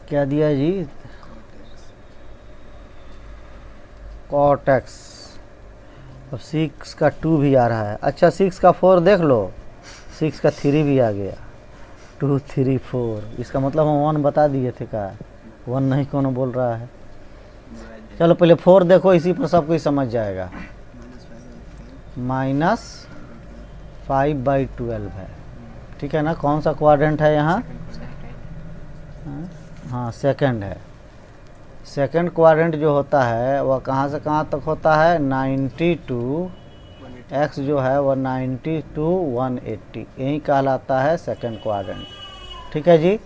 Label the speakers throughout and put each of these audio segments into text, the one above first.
Speaker 1: क्या दिया जी? Cot x. अब 6 का 2 भी आ रहा है। अच्छा 6 का 4 देख लो, 6 का 3 भी आ गया। 2 3 4, इसका मतलब हम 1 बता दिए थे का 1 नहीं कौन बोल रहा है। चलो पहले 4 देखो, इसी पर सब कुछ समझ जाएगा। -5/12 है, ठीक है ना। कौन सा क्वाड्रेंट है यहाँ? हाँ सेकंड है। सेकंड क्वाड्रेंट जो होता है वह कहाँ से कहाँ तक होता है? 92, एक्स जो है वह 90 to 180, यही कहलाता है सेकंड क्वाड्रेंट। ठीक है जी।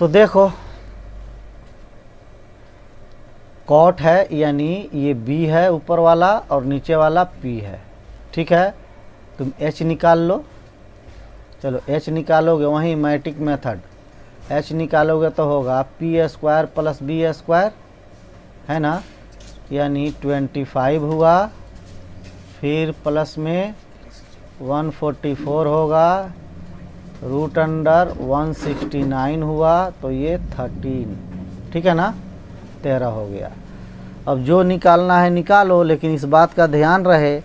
Speaker 1: तो देखो कॉट है यानी ये बी है ऊपर वाला और नीचे वाला पी है। ठीक है, तुम एच निकाल लो। चलो एच निकालोगे, वहीं मैट्रिक मेथड, एच निकालोगे तो होगा P square plus B square, है ना, यानी 25 हुआ, फिर प्लस में 144 होगा, रूट अंडर 169 हुआ, तो ये 13, ठीक है ना, 13 हो गया। अब जो निकालना है निकालो, लेकिन इस बात का ध्यान रहे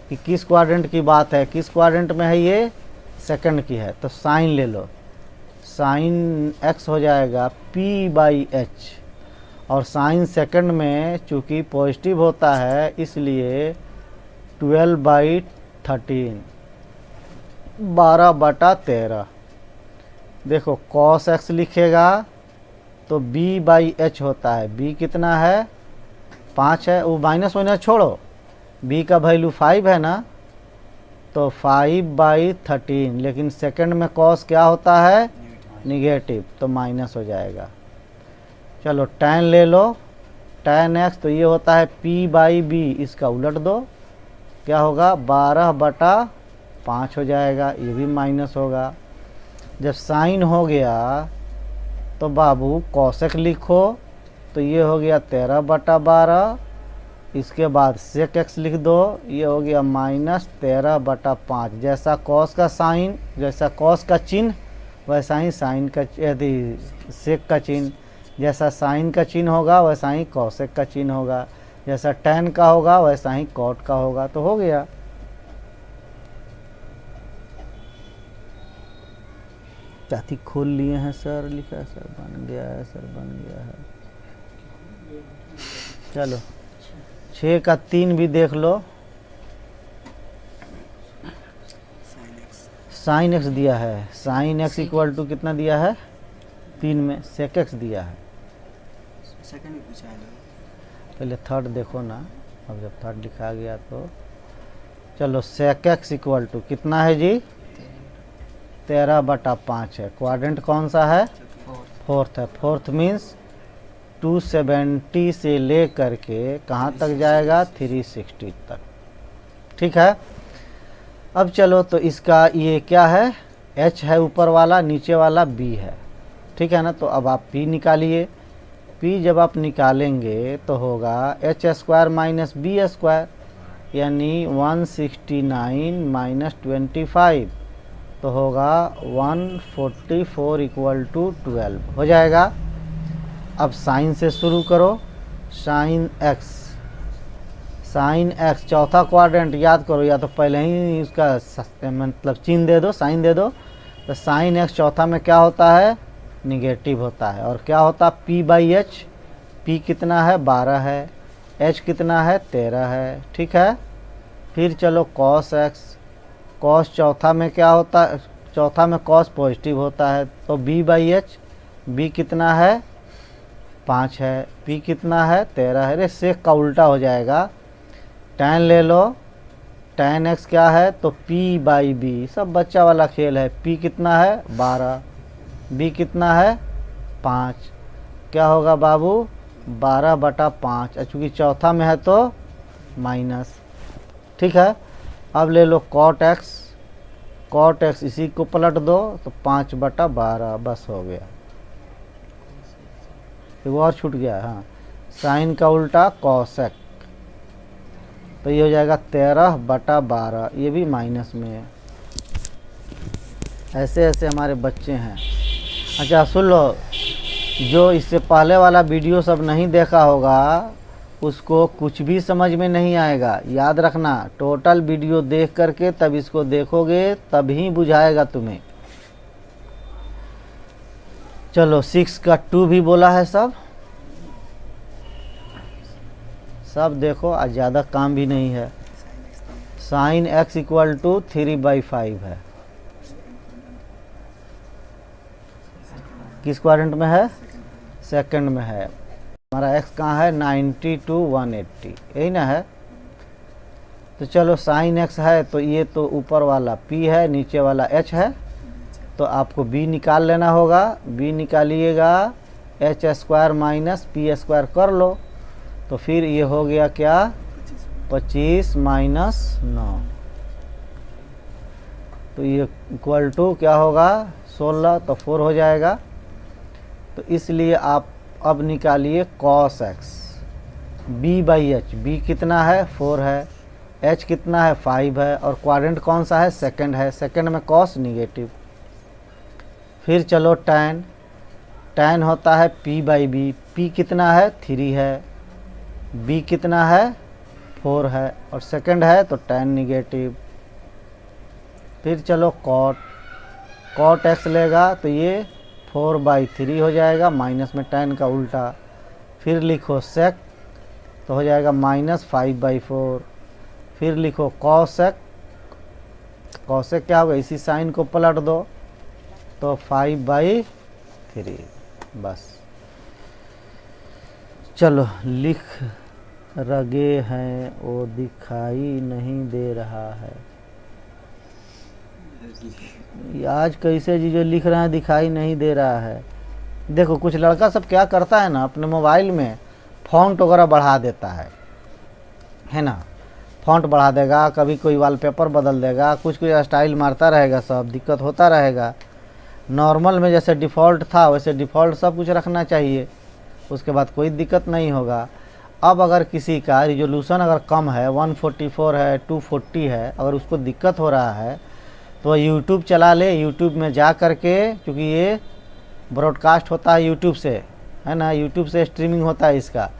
Speaker 1: कि किस क्वाड्रेंट की बात है, किस क्वाड्रेंट में है, ये सेकंड की है। तो साइन ले लो, साइन एक्स हो जाएगा p/h, और साइन सेकंड में चूँकि पॉजिटिव होता है इसलिए 12/13, 12/13। देखो cos x लिखेगा तो b/h होता है, b कितना है? 5 है, वो माइनस माइनस छोड़ो, b का वैल्यू 5 है ना, तो 5/13, लेकिन सेकंड में cos क्या होता है? निगेटिव, तो माइनस हो जाएगा। चलो tan ले लो, tan x, तो ये होता है p/b, इसका उलट दो, क्या होगा? 12/5 हो जाएगा, ये भी माइनस होगा। जब साइन हो गया तो बाबू कॉसेक लिखो, तो ये हो गया 13/12, इसके बाद सेक एक्स लिख दो, ये हो गया -13/5। जैसा कॉस का साइन, जैसा कॉस का चिन्ह वैसा ही साइन का, यदि सेक का चिन्ह, जैसा साइन का चिन्ह होगा वैसा ही कॉसेक का चिन्ह होगा, जैसा टैन का होगा वैसा ही कॉट का होगा, तो हो गया। चाती खोल लिए हैं सर, लिखा है सर, बन गया है सर, बन गया है। चलो 6 का 3 भी देख लो। साइन एक्स दिया है, साइन एक्स इक्वल टू कितना दिया है? 3 में सेक एक्स दिया है। पहले थर्ड देखो ना, अब जब थर्ड लिखा गया तो चलो सेक एक्स इक्वल टू कितना है जी? 13/5 है। क्वाड्रेंट कौन सा है? फोर्थ है। फोर्थ मीन्स 270 से ले करके कहाँ तक जाएगा? 360 तक। ठीक है, अब चलो तो इसका ये क्या है? h है ऊपर वाला, नीचे वाला b है, ठीक है ना। तो अब आप p निकालिए, p जब आप निकालेंगे तो होगा h² - b², यानी 169 - 25, तो होगा 144 = 12 हो जाएगा। अब साइन से शुरू करो, साइन x, साइन x चौथा क्वाड्रेंट याद करो, या तो पहले ही उसका मतलब चिन्ह दे दो, साइन दे दो। तो साइन x चौथा में क्या होता है? निगेटिव होता है। और क्या होता? p/h, p कितना है? 12 है, h कितना है? 13 है, ठीक है। फिर चलो cos x, cos चौथा में क्या होता है? चौथा में cos पॉजिटिव होता है, तो b/h, b कितना है? 5 है, p कितना है? 13 है। अरे सेक का उल्टा हो जाएगा। tan ले लो, tan x क्या है? तो p/b, सब बच्चा वाला खेल है। p कितना है? 12, b कितना है? 5, क्या होगा बाबू? 12/5, चूँकि चौथा में है तो माइनस, ठीक है। अब ले लो cot x, cot x इसी को पलट दो तो 5/12, बस हो गया। एक और छूट गया, हाँ, साइन का उल्टा cosec, तो ये हो जाएगा 13/12, ये भी माइनस में है। ऐसे ऐसे हमारे बच्चे हैं। अच्छा सुन लो, जो इससे पहले वाला वीडियो सब नहीं देखा होगा उसको कुछ भी समझ में नहीं आएगा। याद रखना, टोटल वीडियो देख करके तब इसको देखोगे, तभी बुझाएगा तुम्हें। चलो 6 का 2 भी बोला है सब देखो, आज ज़्यादा काम भी नहीं है। साइन x इक्वल टू 3/5 है। किस क्वाड्रेंट में है? सेकंड में है। हमारा x कहाँ है? 90 to 180, यही ना है। तो चलो साइन x है तो ये तो ऊपर वाला p है, नीचे वाला h है, तो आपको b निकाल लेना होगा। b निकालिएगा, h square minus p square कर लो, तो फिर ये हो गया क्या? 25 माइनस 9, तो ये इक्वल टू क्या होगा? 16, तो 4 हो जाएगा। तो इसलिए आप अब निकालिए cos x, b/h। b कितना है? 4 है। h कितना है? 5 है। और क्वाड्रेंट कौन सा है? सेकंड है। सेकंड में cos निगेटिव। फिर चलो tan होता है p/b। p कितना है? 3 है। b कितना है? 4 है। और सेकंड है तो tan निगेटिव। फिर चलो cot x लेगा तो ये 4/3 हो जाएगा, माइनस में tan का उल्टा। फिर लिखो sec, तो हो जाएगा -5/4। फिर लिखो cosec, cosec क्या होगा? इसी साइन को पलट दो, तो 5/3। बस चलो, लिख रगे हैं वो दिखाई नहीं दे रहा है। आज कैसे जी जो लिख रहे हैं दिखाई नहीं दे रहा है? देखो कुछ लड़का सब क्या करता है ना, अपने मोबाइल में फ़ॉन्ट वगैरह बढ़ा देता है ना। फ़ॉन्ट बढ़ा देगा, कभी कोई वॉलपेपर बदल देगा, कुछ स्टाइल मारता रहेगा, सब दिक्कत होता रहेगा। नॉर्मल में जैसे डिफ़ॉल्ट था वैसे डिफ़ॉल्ट सब कुछ रखना चाहिए, उसके बाद कोई दिक्कत नहीं होगा। अब अगर किसी का रिजोल्यूशन अगर कम है, 144 है, 240 है, अगर उसको दिक्कत हो रहा है तो यूट्यूब चला ले। यूट्यूब में जा कर के, क्योंकि ये ब्रॉडकास्ट होता है यूट्यूब से, है ना, यूट्यूब से स्ट्रीमिंग होता है इसका,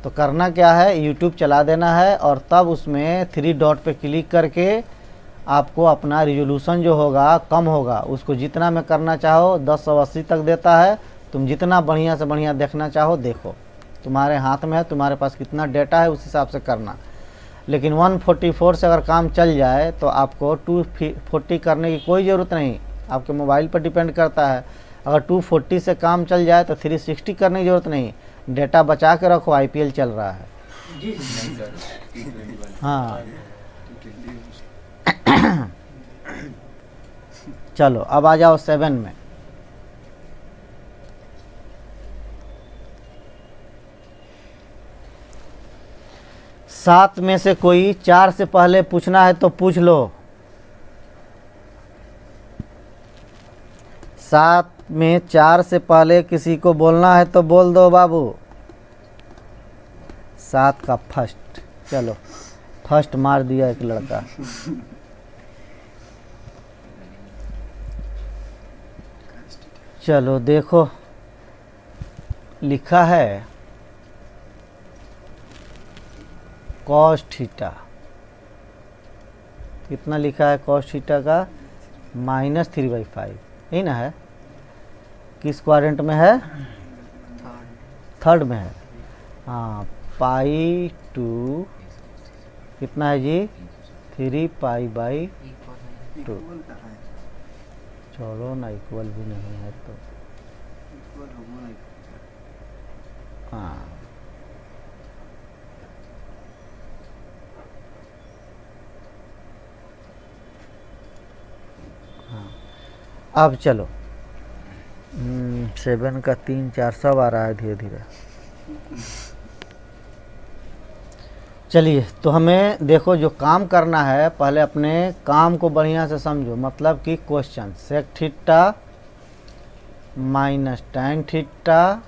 Speaker 1: तो करना क्या है, यूट्यूब चला देना है और तब उसमें 3 डॉट पे क्लिक करके आपको अपना रिजोल्यूशन जो होगा कम होगा, उसको जितना में करना चाहो 1080 तक देता है। तुम जितना बढ़िया से बढ़िया देखना चाहो देखो, तुम्हारे हाथ में है, तुम्हारे पास कितना डेटा है उस हिसाब से करना। लेकिन 144 से अगर काम चल जाए तो आपको 240 करने की कोई ज़रूरत नहीं, आपके मोबाइल पर डिपेंड करता है। अगर 240 से काम चल जाए तो 360 करने की ज़रूरत नहीं, डेटा बचा के रखो, IPL चल रहा है। हाँ चलो अब आ जाओ 7 में। सात में से कोई 4 से पहले पूछना है तो पूछ लो। 7 में 4 से पहले किसी को बोलना है तो बोल दो बाबू। 7 का फर्स्ट, चलो फर्स्ट मार दिया एक लड़का। चलो देखो लिखा है cos थीटा, कितना लिखा है cos थीटा का? -3/5, यही ना है। किस क्वाड्रेंट में है? थर्ड में है। हाँ, π/2 कितना है जी? 3π/2। चलो ना, इक्वल भी नहीं है तो हाँ, अब चलो 7 का 3 4 सब आ रहा है धीरे धीरे। चलिए, तो हमें देखो जो काम करना है, पहले अपने काम को बढ़िया से समझो। मतलब कि question sec theta minus tan theta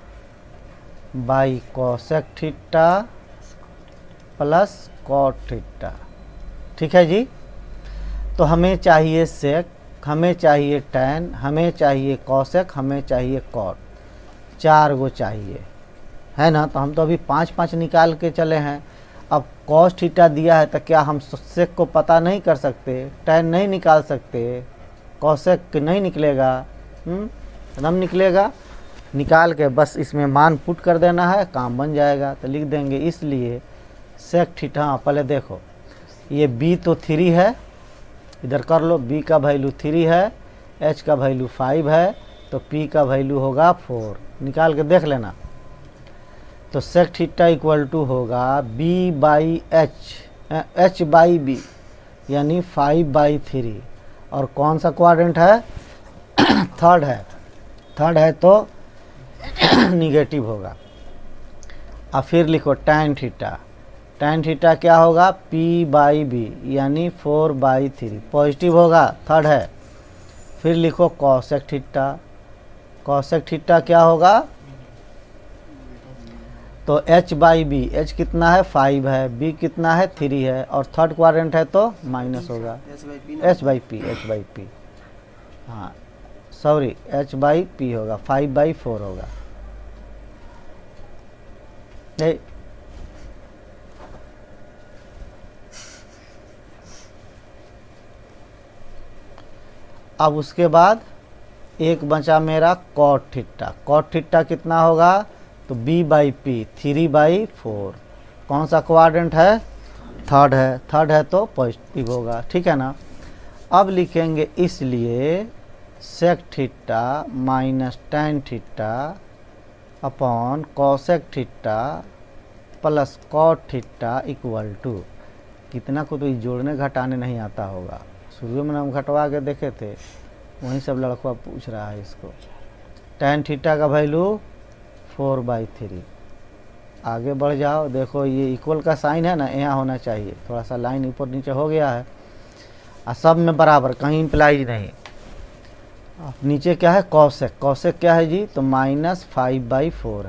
Speaker 1: by cosec theta plus cot theta, ठीक है जी। तो हमें चाहिए सेक, हमें चाहिए tan, हमें चाहिए cosec, हमें चाहिए cot, 4 गो चाहिए, है ना। तो हम तो अभी 5 निकाल के चले हैं। अब cos थीटा दिया है तो क्या हम sec को पता नहीं कर सकते, tan नहीं निकाल सकते, cosec नहीं निकलेगा, एकदम निकलेगा। निकाल के बस इसमें मान पुट कर देना है, काम बन जाएगा। तो लिख देंगे इसलिए sec थीटा। हाँ पहले देखो, ये b तो 3 है, इधर कर लो, b का वैल्यू 3 है, h का वैल्यू 5 है, तो p का वैल्यू होगा 4। निकाल के देख लेना। तो sec थीटा इक्वल टू होगा b by h by b, यानी 5/3। और कौन सा क्वाड्रेंट है? थर्ड है, थर्ड है तो निगेटिव होगा। अब फिर लिखो tan थीटा, tan थीटा क्या होगा? p/b, यानी 4/3, पॉजिटिव होगा, थर्ड है। फिर लिखो cosec थीटा, cosec थीटा क्या होगा? तो h/b, h कितना है? 5 है, b कितना है? 3 है, और थर्ड क्वाड्रेंट है तो माइनस होगा, h/p, हाँ सॉरी, h/p होगा, 5/4 होगा। अब उसके बाद एक बचा मेरा cot थीटा, cot थीटा कितना होगा? तो b/p, 3/4। कौन सा क्वाड्रेंट है? थर्ड है, थर्ड है तो पॉजिटिव होगा, ठीक है ना। अब लिखेंगे इसलिए sec theta minus tan theta upon cosec theta plus cot theta equal to, कितना को तो जोड़ने घटाने नहीं आता होगा, शुरू में हम घटवा के देखे थे, वहीं सब लड़का पूछ रहा है इसको। tan थीटा का वैल्यू 4/3। आगे बढ़ जाओ, देखो ये इक्वल का साइन है ना, यहाँ होना चाहिए, थोड़ा सा लाइन ऊपर नीचे हो गया है, और सब में बराबर, कहीं इम्प्लाइज नहीं। अब नीचे क्या है? cosec, cosec क्या है जी? तो -5/4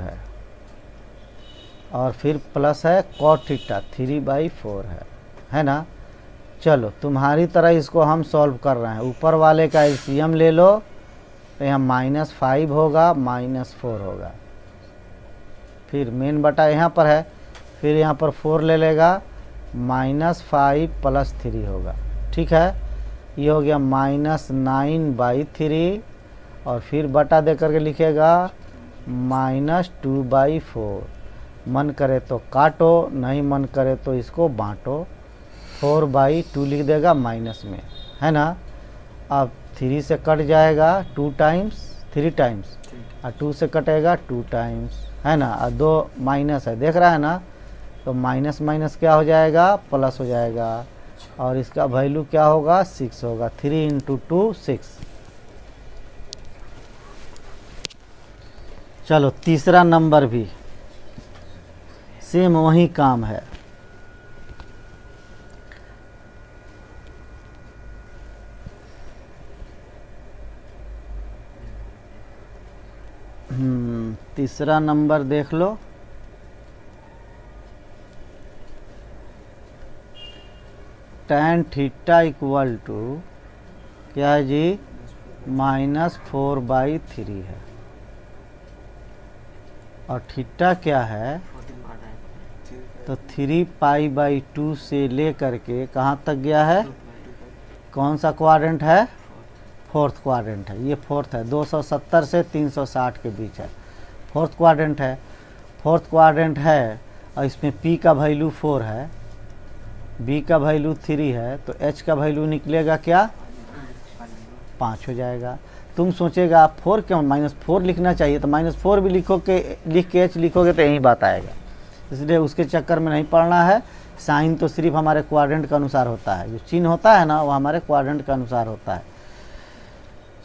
Speaker 1: और फिर प्लस है cot थीटा 3/4 है ना। चलो तुम्हारी तरह इसको हम सॉल्व कर रहे हैं। ऊपर वाले का एलसीएम ले लो, तो यहाँ -5 होगा, -4 होगा, फिर मेन बटा यहाँ पर है, फिर यहाँ पर 4 ले लेगा, -5 + 3 होगा, ठीक है। ये हो गया -9/3, और फिर बटा दे करके लिखेगा -2/4। मन करे तो काटो, नहीं मन करे तो इसको बांटो, 4/2 लिख देगा माइनस में, है ना। अब 3 से कट जाएगा 2 टाइम्स, 3 टाइम्स, और 2 से कटेगा 2 टाइम्स, है ना। और 2 माइनस है, देख रहा है ना, तो माइनस माइनस क्या हो जाएगा? प्लस हो जाएगा, और इसका वैल्यू क्या होगा? 6 होगा, 3 × 2 6। चलो तीसरा नंबर भी सेम वही काम है। तीसरा नंबर देख लो। tan थीटा इक्वल टू क्या है जी? -4/3 है, और थीटा क्या है? तो 3π/2 से ले करके कहाँ तक गया है? कौन सा क्वाड्रेंट है? फोर्थ क्वाड्रेंट है, ये फोर्थ है, 270 से 360 के बीच है, फोर्थ क्वाड्रेंट है। फोर्थ क्वाड्रेंट है, और इसमें p का वैल्यू 4 है, b का वैल्यू 3 है, तो h का वैल्यू निकलेगा क्या? 5 हो जाएगा। तुम सोचेगा 4 क्यों? -4 लिखना चाहिए, तो -4 भी लिख के h लिखोगे तो यही बात आएगा, इसलिए उसके चक्कर में नहीं पड़ना है। साइन तो सिर्फ हमारे क्वाड्रेंट के अनुसार होता है, जो चिन्ह होता है ना, वो हमारे क्वाड्रेंट के अनुसार होता है।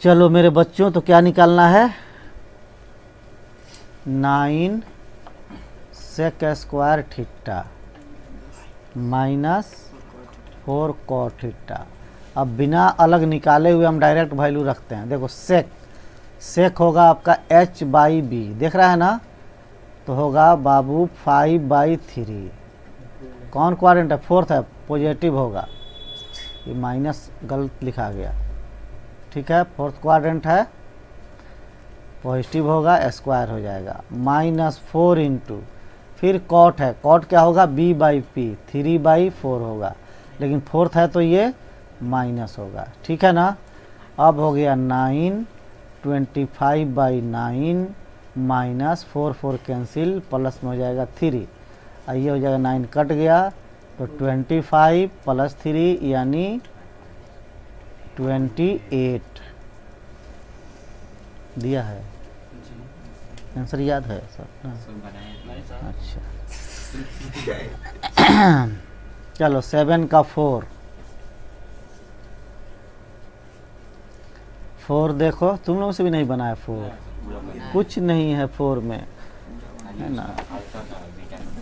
Speaker 1: चलो मेरे बच्चों, तो क्या निकालना है? 9 sec² थीटा -4 cot थीटा। अब बिना अलग निकाले हुए हम डायरेक्ट वैल्यू रखते हैं। देखो सेक होगा आपका h/b, देख रहा है ना, तो होगा बाबू 5/3। कौन क्वाड्रेंट है? फोर्थ है, पॉजिटिव होगा, ये माइनस गलत लिखा गया, ठीक है, फोर्थ क्वाड्रेंट है, पॉजिटिव होगा, स्क्वायर हो जाएगा, -4 इंटू, फिर कॉट है, कॉट क्या होगा, b/p, 3/4 होगा, लेकिन फोर्थ है तो ये माइनस होगा, ठीक है ना। अब हो गया 9, 25/9 माइनस 4 कैंसिल, प्लस में हो जाएगा 3, ये हो जाएगा 9 कट गया, तो 25 + 3 यानी 28 दिया है। आंसर याद है सर? अच्छा चलो 7 का 4 देखो, तुम लोगों से भी नहीं बनाया 4, कुछ नहीं है 4 में, है ना।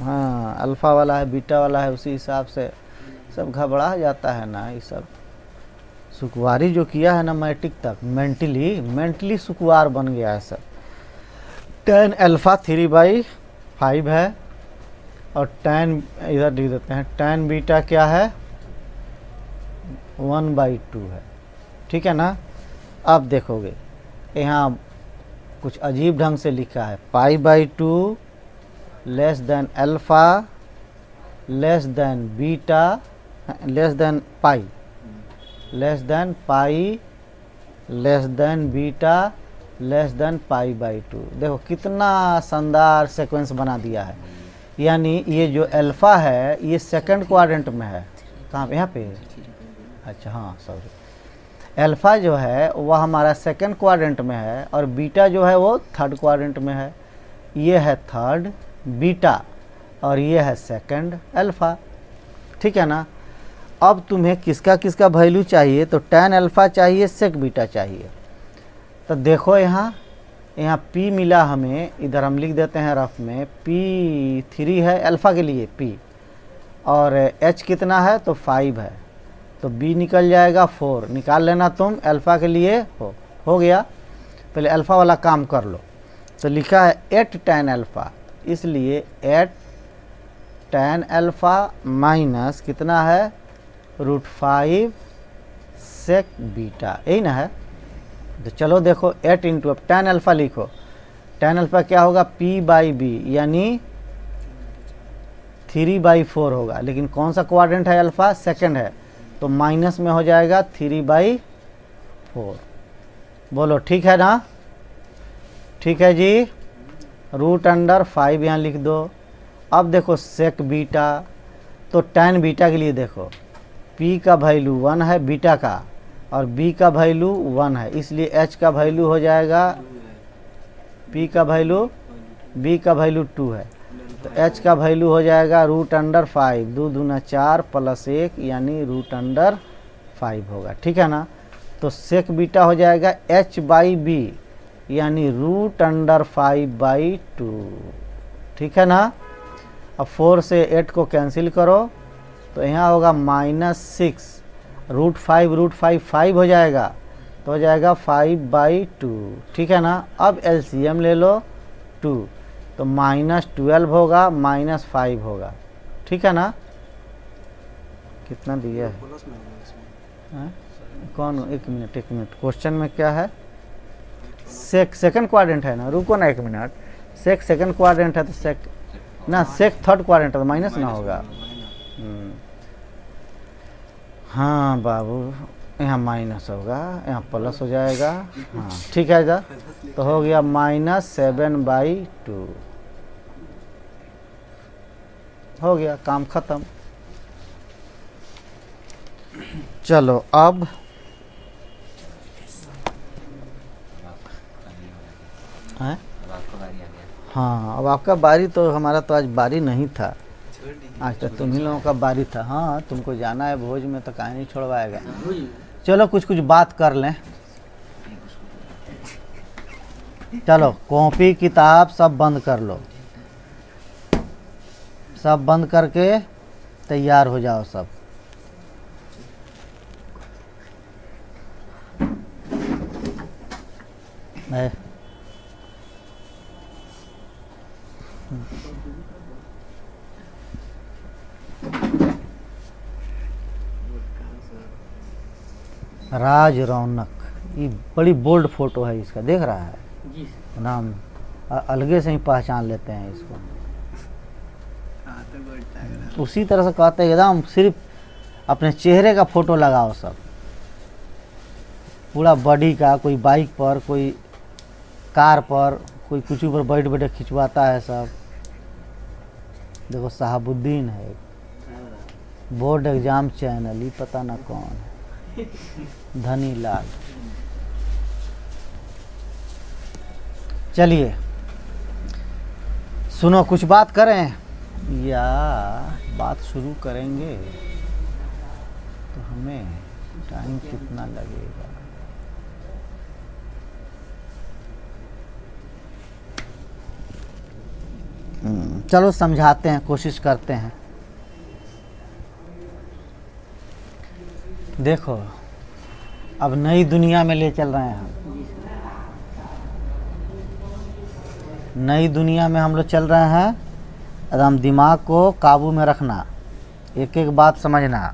Speaker 1: हाँ, अल्फ़ा वाला है, बीटा वाला है, उसी हिसाब से सब घबरा जाता है ना। ये सब सुकुवारी जो किया है ना मैट्रिक तक, मेंटली सुकुवार बन गया है सब। tan अल्फ़ा 3/5 है, और tan इधर लिख देते हैं, tan बीटा क्या है, 1/2 है, ठीक है ना। अब देखोगे यहाँ कुछ अजीब ढंग से लिखा है, π/2 less than alpha less than beta less than pi less than pi less than beta less than π/2। देखो कितना शानदार सीक्वेंस बना दिया है। यानी ये जो अल्फ़ा है ये सेकंड क्वाड्रेंट में है, कहाँ पे, यहाँ पे, अच्छा हाँ सॉरी, अल्फ़ा जो है वह हमारा सेकंड क्वाड्रेंट में है, और बीटा जो है वो थर्ड क्वाड्रेंट में है। ये है थर्ड बीटा और ये है सेकंड अल्फ़ा, ठीक है ना। अब तुम्हें किसका किसका वैल्यू चाहिए, तो tan अल्फ़ा चाहिए, सेक बीटा चाहिए। तो देखो यहाँ P मिला हमें, इधर हम लिख देते हैं रफ में, P3 है अल्फ़ा के लिए P, और H कितना है, तो 5 है, तो B निकल जाएगा 4, निकाल लेना तुम अल्फ़ा के लिए। हो गया, पहले अल्फ़ा वाला काम कर लो। तो लिखा है 8 tan अल्फ़ा, इसलिए 8 tan अल्फ़ा माइनस कितना है, √5 सेक बीटा, यही ना है। तो चलो देखो 8 इंटू, अब tan अल्फ़ा लिखो, tan अल्फ़ा क्या होगा, P/B यानी 3/4 होगा, लेकिन कौन सा क्वाड्रेंट है, अल्फ़ा सेकंड है, तो माइनस में हो जाएगा 3/4। बोलो ठीक है ना, ठीक है जी। √5 यहाँ लिख दो। अब देखो सेक बीटा, तो tan बीटा के लिए देखो P का वैल्यू 1 है बीटा का, और B का वैल्यू 1 है, इसलिए H का वैल्यू हो जाएगा, P का वैल्यू, B का वैल्यू 2 है, तो H का वैल्यू हो जाएगा √5, 2 दूना 4 + 1 यानी √5 होगा, ठीक है ना। तो सेक बीटा हो जाएगा H/B यानी √5/2, ठीक है ना। अब 4 से 8 को कैंसिल करो, तो यहाँ होगा -6, √5 5 हो जाएगा, तो हो जाएगा 5/2, ठीक है ना। अब LCM ले लो 2, तो -12 होगा, -5 होगा, ठीक है ना। कितना दिया है, कौन, एक मिनट क्वेश्चन में क्या है, सेकंड क्वाड्रेंट है ना, रुको ना एक मिनट, सेकंड क्वाड्रेंट है तो सेक थर्ड क्वाड्रेंट है तो माइनस ना होगा। हाँ बाबू, यहाँ माइनस होगा, यहाँ प्लस हो जाएगा, हाँ ठीक है जा, तो हो गया -7/2, हो गया, काम खत्म। चलो अब है, हाँ अब आपका बारी, तो हमारा तो आज बारी नहीं था, आज तो तुम ही लोगों का बारी था। हाँ तुमको जाना है भोज में, तो काहे नहीं छोड़वाएगा। चलो कुछ बात कर लें, चलो कॉपी किताब सब बंद कर लो, सब बंद करके तैयार हो जाओ सब। राज रौनक ये बड़ी बोल्ड फोटो है इसका, देख रहा है
Speaker 2: जी सर।
Speaker 1: नाम अलगे से ही पहचान लेते हैं इसको। उसी तरह से कहते हैं एकदम सिर्फ अपने चेहरे का फोटो लगाओ सब, पूरा बॉडी का, कोई बाइक पर, कोई कार पर, कोई कुछ पर बैठ बैठे खिंचवाता है सब। देखो साहबुद्दीन है, बोर्ड एग्जाम चैनल, ही पता ना कौन है, धनी लाल। चलिए सुनो, कुछ बात करें या बात शुरू करेंगे तो हमें टाइम कितना लगेगा? चलो समझाते हैं, कोशिश करते हैं। देखो अब नई दुनिया में ले चल रहे हैं हम, नई दुनिया में हम लोग चल रहे हैं। एकदम दिमाग को काबू में रखना, एक एक बात समझना।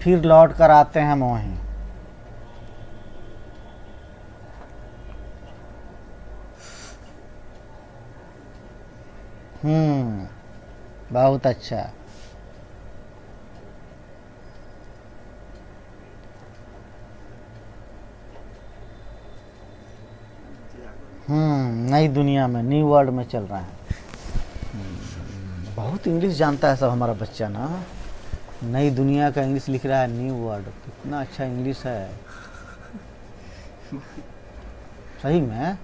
Speaker 1: फिर लौट कर आते हैं हम वहीं। बहुत अच्छा। नई दुनिया में, न्यू वर्ल्ड में चल रहा है। बहुत इंग्लिश जानता है सब हमारा बच्चा ना। नई दुनिया का इंग्लिश लिख रहा है, न्यू वर्ल्ड। कितना अच्छा इंग्लिश है सही में।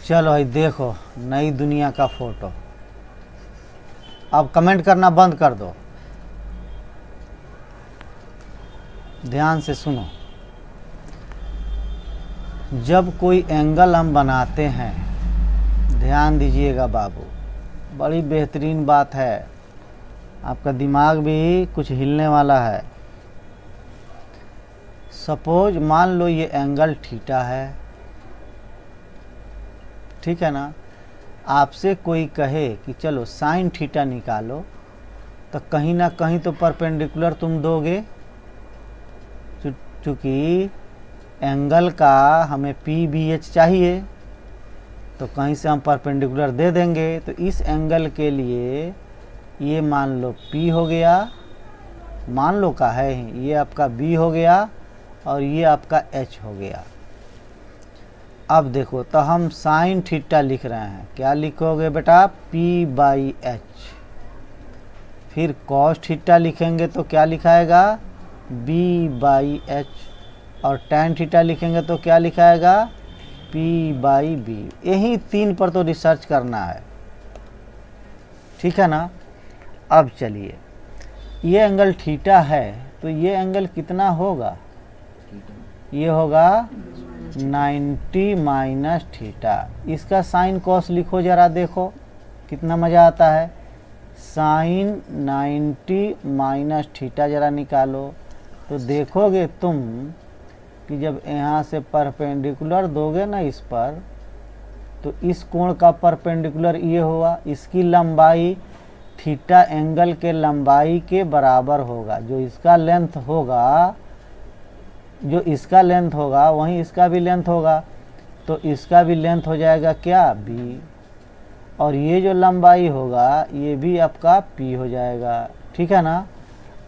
Speaker 1: चलो भाई देखो नई दुनिया का फोटो। अब कमेंट करना बंद कर दो, ध्यान से सुनो। जब कोई एंगल हम बनाते हैं, ध्यान दीजिएगा बाबू, बड़ी बेहतरीन बात है, आपका दिमाग भी कुछ हिलने वाला है। सपोज मान लो ये एंगल थीटा है, ठीक है ना। आपसे कोई कहे कि चलो साइन थीटा निकालो, तो कहीं ना कहीं तो परपेंडिकुलर तुम दोगे, चूँकि एंगल का हमें पी बी एच चाहिए, तो कहीं से हम परपेंडिकुलर दे देंगे। तो इस एंगल के लिए ये मान लो P हो गया, मान लो का है ही, ये आपका B हो गया और ये आपका H हो गया। अब देखो तो हम साइन थीटा लिख रहे हैं, क्या लिखोगे बेटा? P/H। फिर कॉस थीटा लिखेंगे तो क्या लिखाएगा? B/H। और टैन थीटा लिखेंगे तो क्या लिखाएगा? P/B। यही 3 पर तो रिसर्च करना है, ठीक है ना। अब चलिए, ये एंगल थीटा है तो ये एंगल कितना होगा? ये होगा 90 माइनस थीटा। इसका साइन कॉस लिखो जरा, देखो कितना मज़ा आता है। साइन 90 माइनस थीटा जरा निकालो, तो देखोगे तुम कि जब यहाँ से परपेंडिकुलर दोगे ना इस पर, तो इस कोण का परपेंडिकुलर ये हुआ, इसकी लंबाई थीटा एंगल के लंबाई के बराबर होगा। जो इसका लेंथ होगा, जो इसका लेंथ होगा वहीं इसका भी लेंथ होगा, तो इसका भी लेंथ हो जाएगा क्या? B। और ये जो लंबाई होगा ये भी आपका P हो जाएगा, ठीक है ना।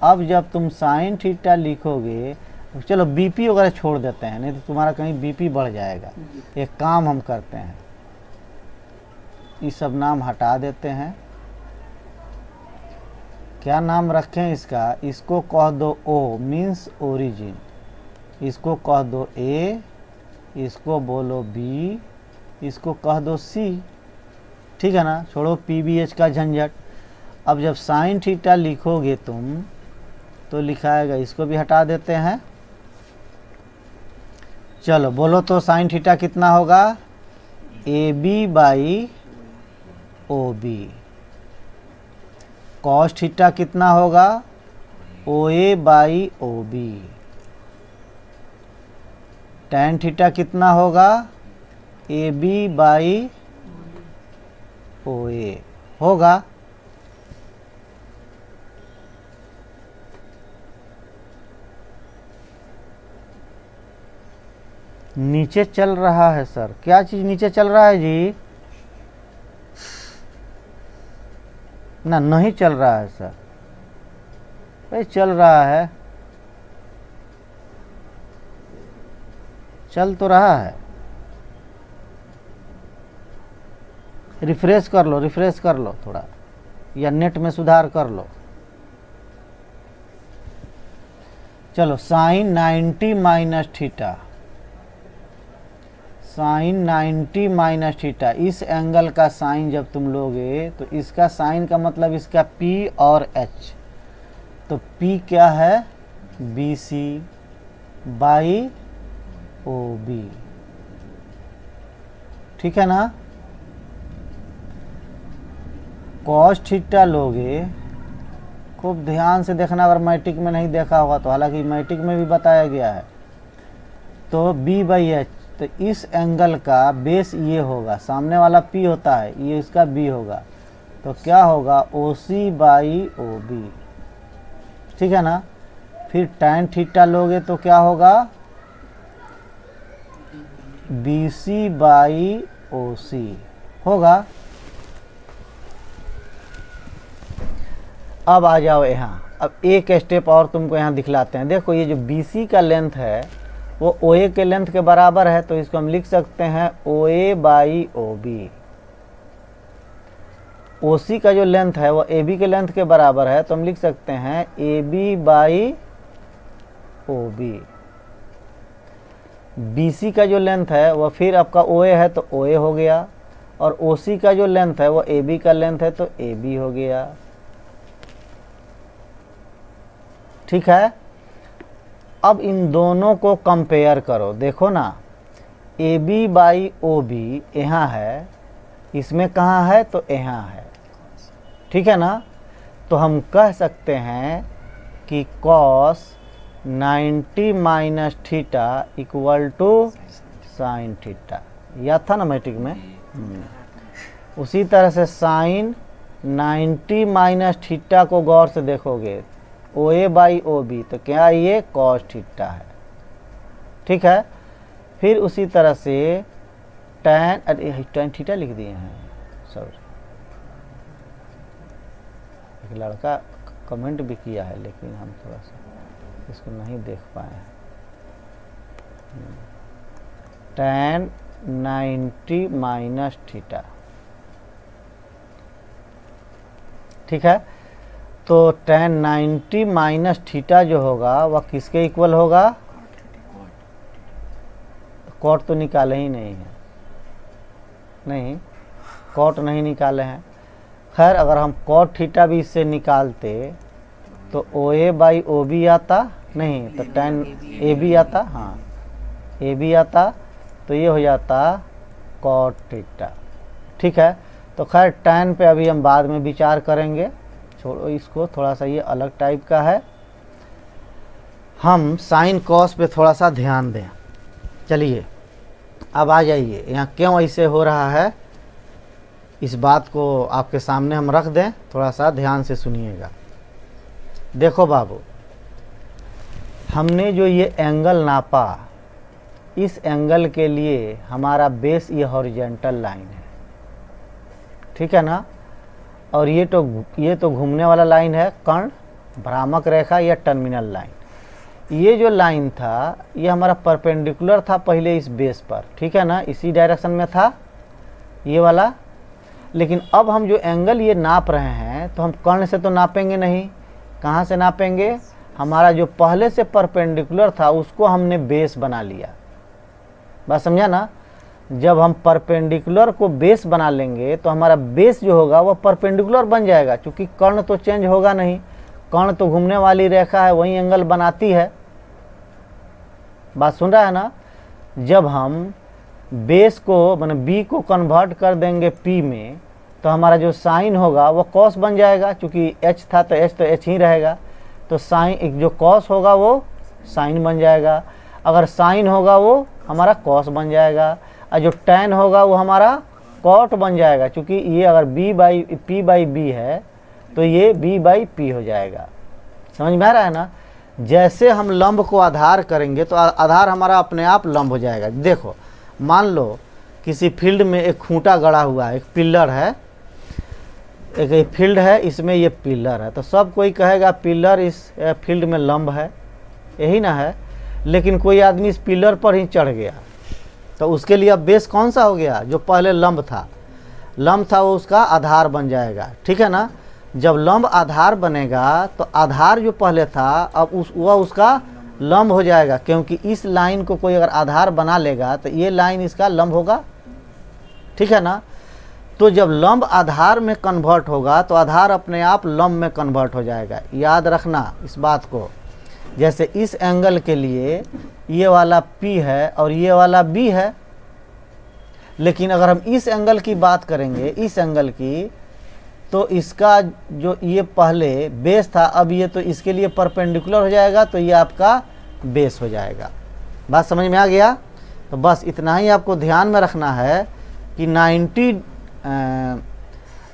Speaker 1: अब जब तुम साइन थीटा लिखोगे, चलो BP वगैरह छोड़ देते हैं, नहीं तो तुम्हारा कहीं BP बढ़ जाएगा। एक काम हम करते हैं, ये सब नाम हटा देते हैं। क्या नाम रखें इसका? इसको कह दो O मीन्स ओरिजिन, इसको कह दो A, इसको बोलो B, इसको कह दो C, ठीक है ना। छोड़ो PBH का झंझट। अब जब साइन थीटा लिखोगे तुम तो लिखाएगा, इसको भी हटा देते हैं। चलो बोलो तो साइन थीटा कितना होगा? AB/OB। कॉस थीटा कितना होगा? OA/OB। टैन थीटा कितना होगा? AB/OA होगा। नीचे चल रहा है सर, क्या चीज़ नीचे चल रहा है जी? ना नहीं चल रहा है सर, भाई चल रहा है, चल तो रहा है। रिफ्रेश कर लो, रिफ्रेश कर लो थोड़ा, या नेट में सुधार कर लो। चलो sine 90 minus theta, sine 90 minus theta, इस एंगल का साइन जब तुम लोगे तो इसका साइन का मतलब इसका P और H, तो P क्या है? BC बाई OB, ठीक है ना। कॉस थीटा लोगे, खूब ध्यान से देखना, अगर मैट्रिक में नहीं देखा होगा तो, हालांकि मैट्रिक में भी बताया गया है। तो B बाई H, तो इस एंगल का बेस ये होगा, सामने वाला P होता है, ये इसका B होगा, तो क्या होगा? OC बाई OB, ठीक है ना। फिर tan थीटा लोगे तो क्या होगा? BC बाई OC होगा। अब आ जाओ यहाँ, अब एक स्टेप और तुमको यहाँ दिखलाते हैं। देखो ये जो BC का लेंथ है वो OA के लेंथ के बराबर है, तो इसको हम लिख सकते हैं OA बाई OB। OC का जो लेंथ है वो AB के लेंथ के बराबर है, तो हम लिख सकते हैं AB बाई OB। BC का जो लेंथ है वो फिर आपका OA है तो OA हो गया, और OC का जो लेंथ है वो AB का लेंथ है तो AB हो गया, ठीक है। अब इन दोनों को कंपेयर करो, देखो ना, AB बाई OB यहाँ है, इसमें कहाँ है? तो यहाँ है, ठीक है ना। तो हम कह सकते हैं कि cos 90 minus theta equal to sine theta, याद था ना मैट्रिक में। उसी तरह से साइन 90 माइनस थीटा को गौर से देखोगे, OA बाई OB, तो क्या ये? कॉस थीटा है, ठीक है। फिर उसी तरह से tan, अरे tan थीटा लिख दिए हैं, सॉरी, एक लड़का कमेंट भी किया है लेकिन हम थोड़ा सा इसको नहीं देख पाए हैं। tan 90 माइनस थीटा, ठीक है। तो tan 90 माइनस थीटा जो होगा वह किसके इक्वल होगा? कॉट तो निकाले ही नहीं है, नहीं कॉट नहीं निकाले हैं। खैर अगर हम कॉट थीटा भी इससे निकालते तो OA बाई OB आता, नहीं तो tan AB आता, हाँ AB आता, तो ये हो जाता कॉट थीटा, ठीक है। तो खैर tan पे अभी हम बाद में विचार करेंगे, छोड़ो इसको, थोड़ा सा ये अलग टाइप का है। हम साइन कॉस पे थोड़ा सा ध्यान दें। चलिए अब आ जाइए, यहाँ क्यों ऐसे हो रहा है इस बात को आपके सामने हम रख दें, थोड़ा सा ध्यान से सुनिएगा। देखो बाबू, हमने जो ये एंगल नापा, इस एंगल के लिए हमारा बेस ये हॉरिजॉन्टल लाइन है, ठीक है ना। और ये तो घूमने वाला लाइन है, कर्ण, भ्रामक रेखा या टर्मिनल लाइन। ये जो लाइन था ये हमारा परपेंडिकुलर था पहले इस बेस पर, ठीक है ना, इसी डायरेक्शन में था ये वाला। लेकिन अब हम जो एंगल ये नाप रहे हैं तो हम कर्ण से तो नापेंगे नहीं, कहाँ से नापेंगे? हमारा जो पहले से परपेंडिकुलर था उसको हमने बेस बना लिया, बात समझा ना। जब हम परपेंडिकुलर को बेस बना लेंगे तो हमारा बेस जो होगा वो परपेंडिकुलर बन जाएगा, क्योंकि कर्ण तो चेंज होगा नहीं, कर्ण तो घूमने वाली रेखा है, वही एंगल बनाती है, बात सुन रहा है ना। जब हम बेस को माने B को कन्वर्ट कर देंगे P में, तो हमारा जो साइन होगा वो कॉस बन जाएगा, क्योंकि H था तो H ही रहेगा, तो साइन जो कॉस होगा वो साइन बन जाएगा, अगर साइन होगा वो हमारा कॉस बन जाएगा, और जो tan होगा वो हमारा कॉट बन जाएगा, क्योंकि ये अगर P बाई B है तो ये B बाई P हो जाएगा, समझ में आ रहा है ना। जैसे हम लंब को आधार करेंगे तो आधार हमारा अपने आप लंब हो जाएगा। देखो मान लो किसी फील्ड में एक खूंटा गड़ा हुआ है, एक पिलर है, एक फील्ड है, इसमें ये पिलर है, तो सब कोई कहेगा पिलर इस फील्ड में लंब है, यही ना है। लेकिन कोई आदमी इस पिलर पर ही चढ़ गया तो उसके लिए अब बेस कौन सा हो गया? जो पहले लंब था वो उसका आधार बन जाएगा, ठीक है ना। जब लंब आधार बनेगा तो आधार जो पहले था अब वह उसका लंब हो जाएगा, क्योंकि इस लाइन को कोई अगर आधार बना लेगा तो ये लाइन इसका लंब होगा, ठीक है ना। तो जब लंब आधार में कन्वर्ट होगा तो आधार अपने आप लंब में कन्वर्ट हो जाएगा। याद रखना इस बात को। जैसे इस एंगल के लिए ये वाला P है और ये वाला B है, लेकिन अगर हम इस एंगल की बात करेंगे, इस एंगल की, तो इसका जो ये पहले बेस था अब ये तो इसके लिए परपेंडिकुलर हो जाएगा, तो ये आपका बेस हो जाएगा। बात समझ में आ गया? तो बस इतना ही आपको ध्यान में रखना है कि 90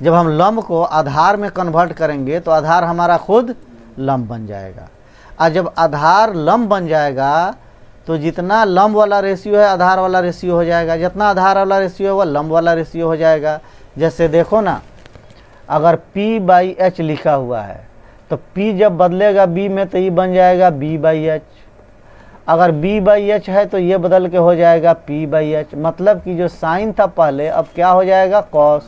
Speaker 1: जब हम लंब को आधार में कन्वर्ट करेंगे तो आधार हमारा खुद लंब बन जाएगा। और जब आधार लंब बन जाएगा तो जितना लंब वाला रेशियो है आधार वाला रेशियो हो जाएगा, जितना आधार वाला रेशियो है वह लंब वाला रेशियो हो जाएगा। जैसे देखो ना, अगर P/H लिखा हुआ है तो P जब बदलेगा B में तो ये बन जाएगा B/H। अगर B/H है तो ये बदल के हो जाएगा P/H। मतलब कि जो साइन था पहले अब क्या हो जाएगा? कॉस।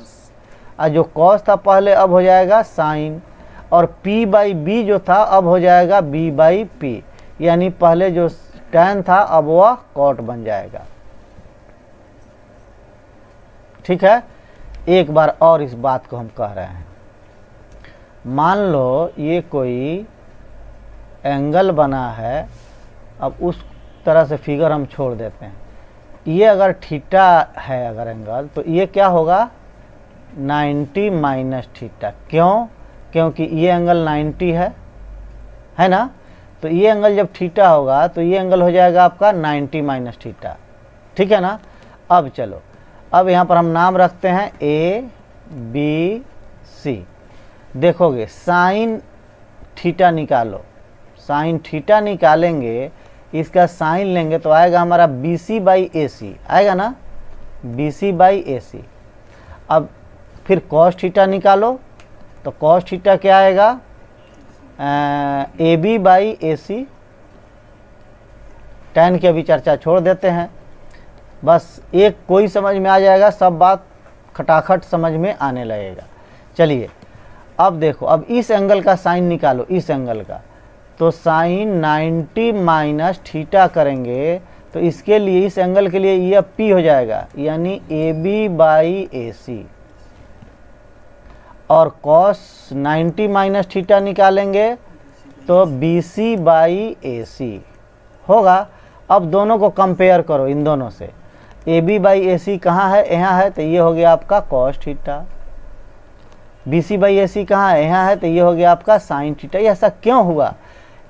Speaker 1: और जो कॉस था पहले अब हो जाएगा साइन। और P/B जो था अब हो जाएगा B/P। यानी पहले जो टैन था अब वह कॉट बन जाएगा। ठीक है, एक बार और इस बात को हम कह रहे हैं। मान लो ये कोई एंगल बना है, अब उस तरह से फिगर हम छोड़ देते हैं। ये अगर थीटा है अगर एंगल, तो ये क्या होगा? 90 माइनस थीटा। क्यों? क्योंकि ये एंगल 90 है ना। तो ये एंगल जब थीटा होगा तो ये एंगल हो जाएगा आपका 90 माइनस थीटा, ठीक है ना। अब चलो, अब यहाँ पर हम नाम रखते हैं ABC। देखोगे साइन थीटा निकालो, साइन थीटा निकालेंगे, इसका साइन लेंगे तो आएगा हमारा BC/AC, आएगा ना, BC/AC। अब फिर कॉस थीटा निकालो तो कॉस थीटा क्या आएगा? AB/AC। टैन की अभी चर्चा छोड़ देते हैं, बस एक कोई समझ में आ जाएगा, सब बात खटाखट समझ में आने लगेगा। चलिए अब देखो, अब इस एंगल का साइन निकालो, इस एंगल का, तो साइन 90 माइनस थीटा करेंगे तो इसके लिए, इस एंगल के लिए ये P हो जाएगा, यानी AB/AC। और कॉस 90 माइनस थीटा निकालेंगे तो BC/AC होगा। अब दोनों को कंपेयर करो, इन दोनों से AB/AC कहाँ है? यहाँ है, तो ये हो गया आपका कॉस थीटा। BC/AC कहाँ है? यहाँ है, तो ये हो गया आपका साइन थीटा। ये ऐसा क्यों हुआ?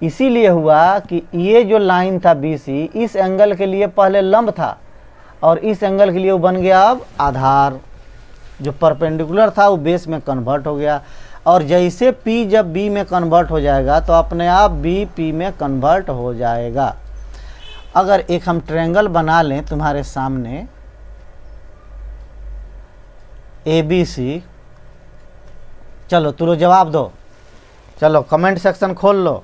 Speaker 1: इसीलिए हुआ कि ये जो लाइन था BC, इस एंगल के लिए पहले लंब था और इस एंगल के लिए वो बन गया अब आधार। जो परपेंडिकुलर था वो बेस में कन्वर्ट हो गया, और जैसे P जब B में कन्वर्ट हो जाएगा तो अपने आप B P में कन्वर्ट हो जाएगा। अगर एक हम ट्रायंगल बना लें तुम्हारे सामने ABC, चलो तुम लोग जवाब दो, चलो कमेंट सेक्शन खोल लो,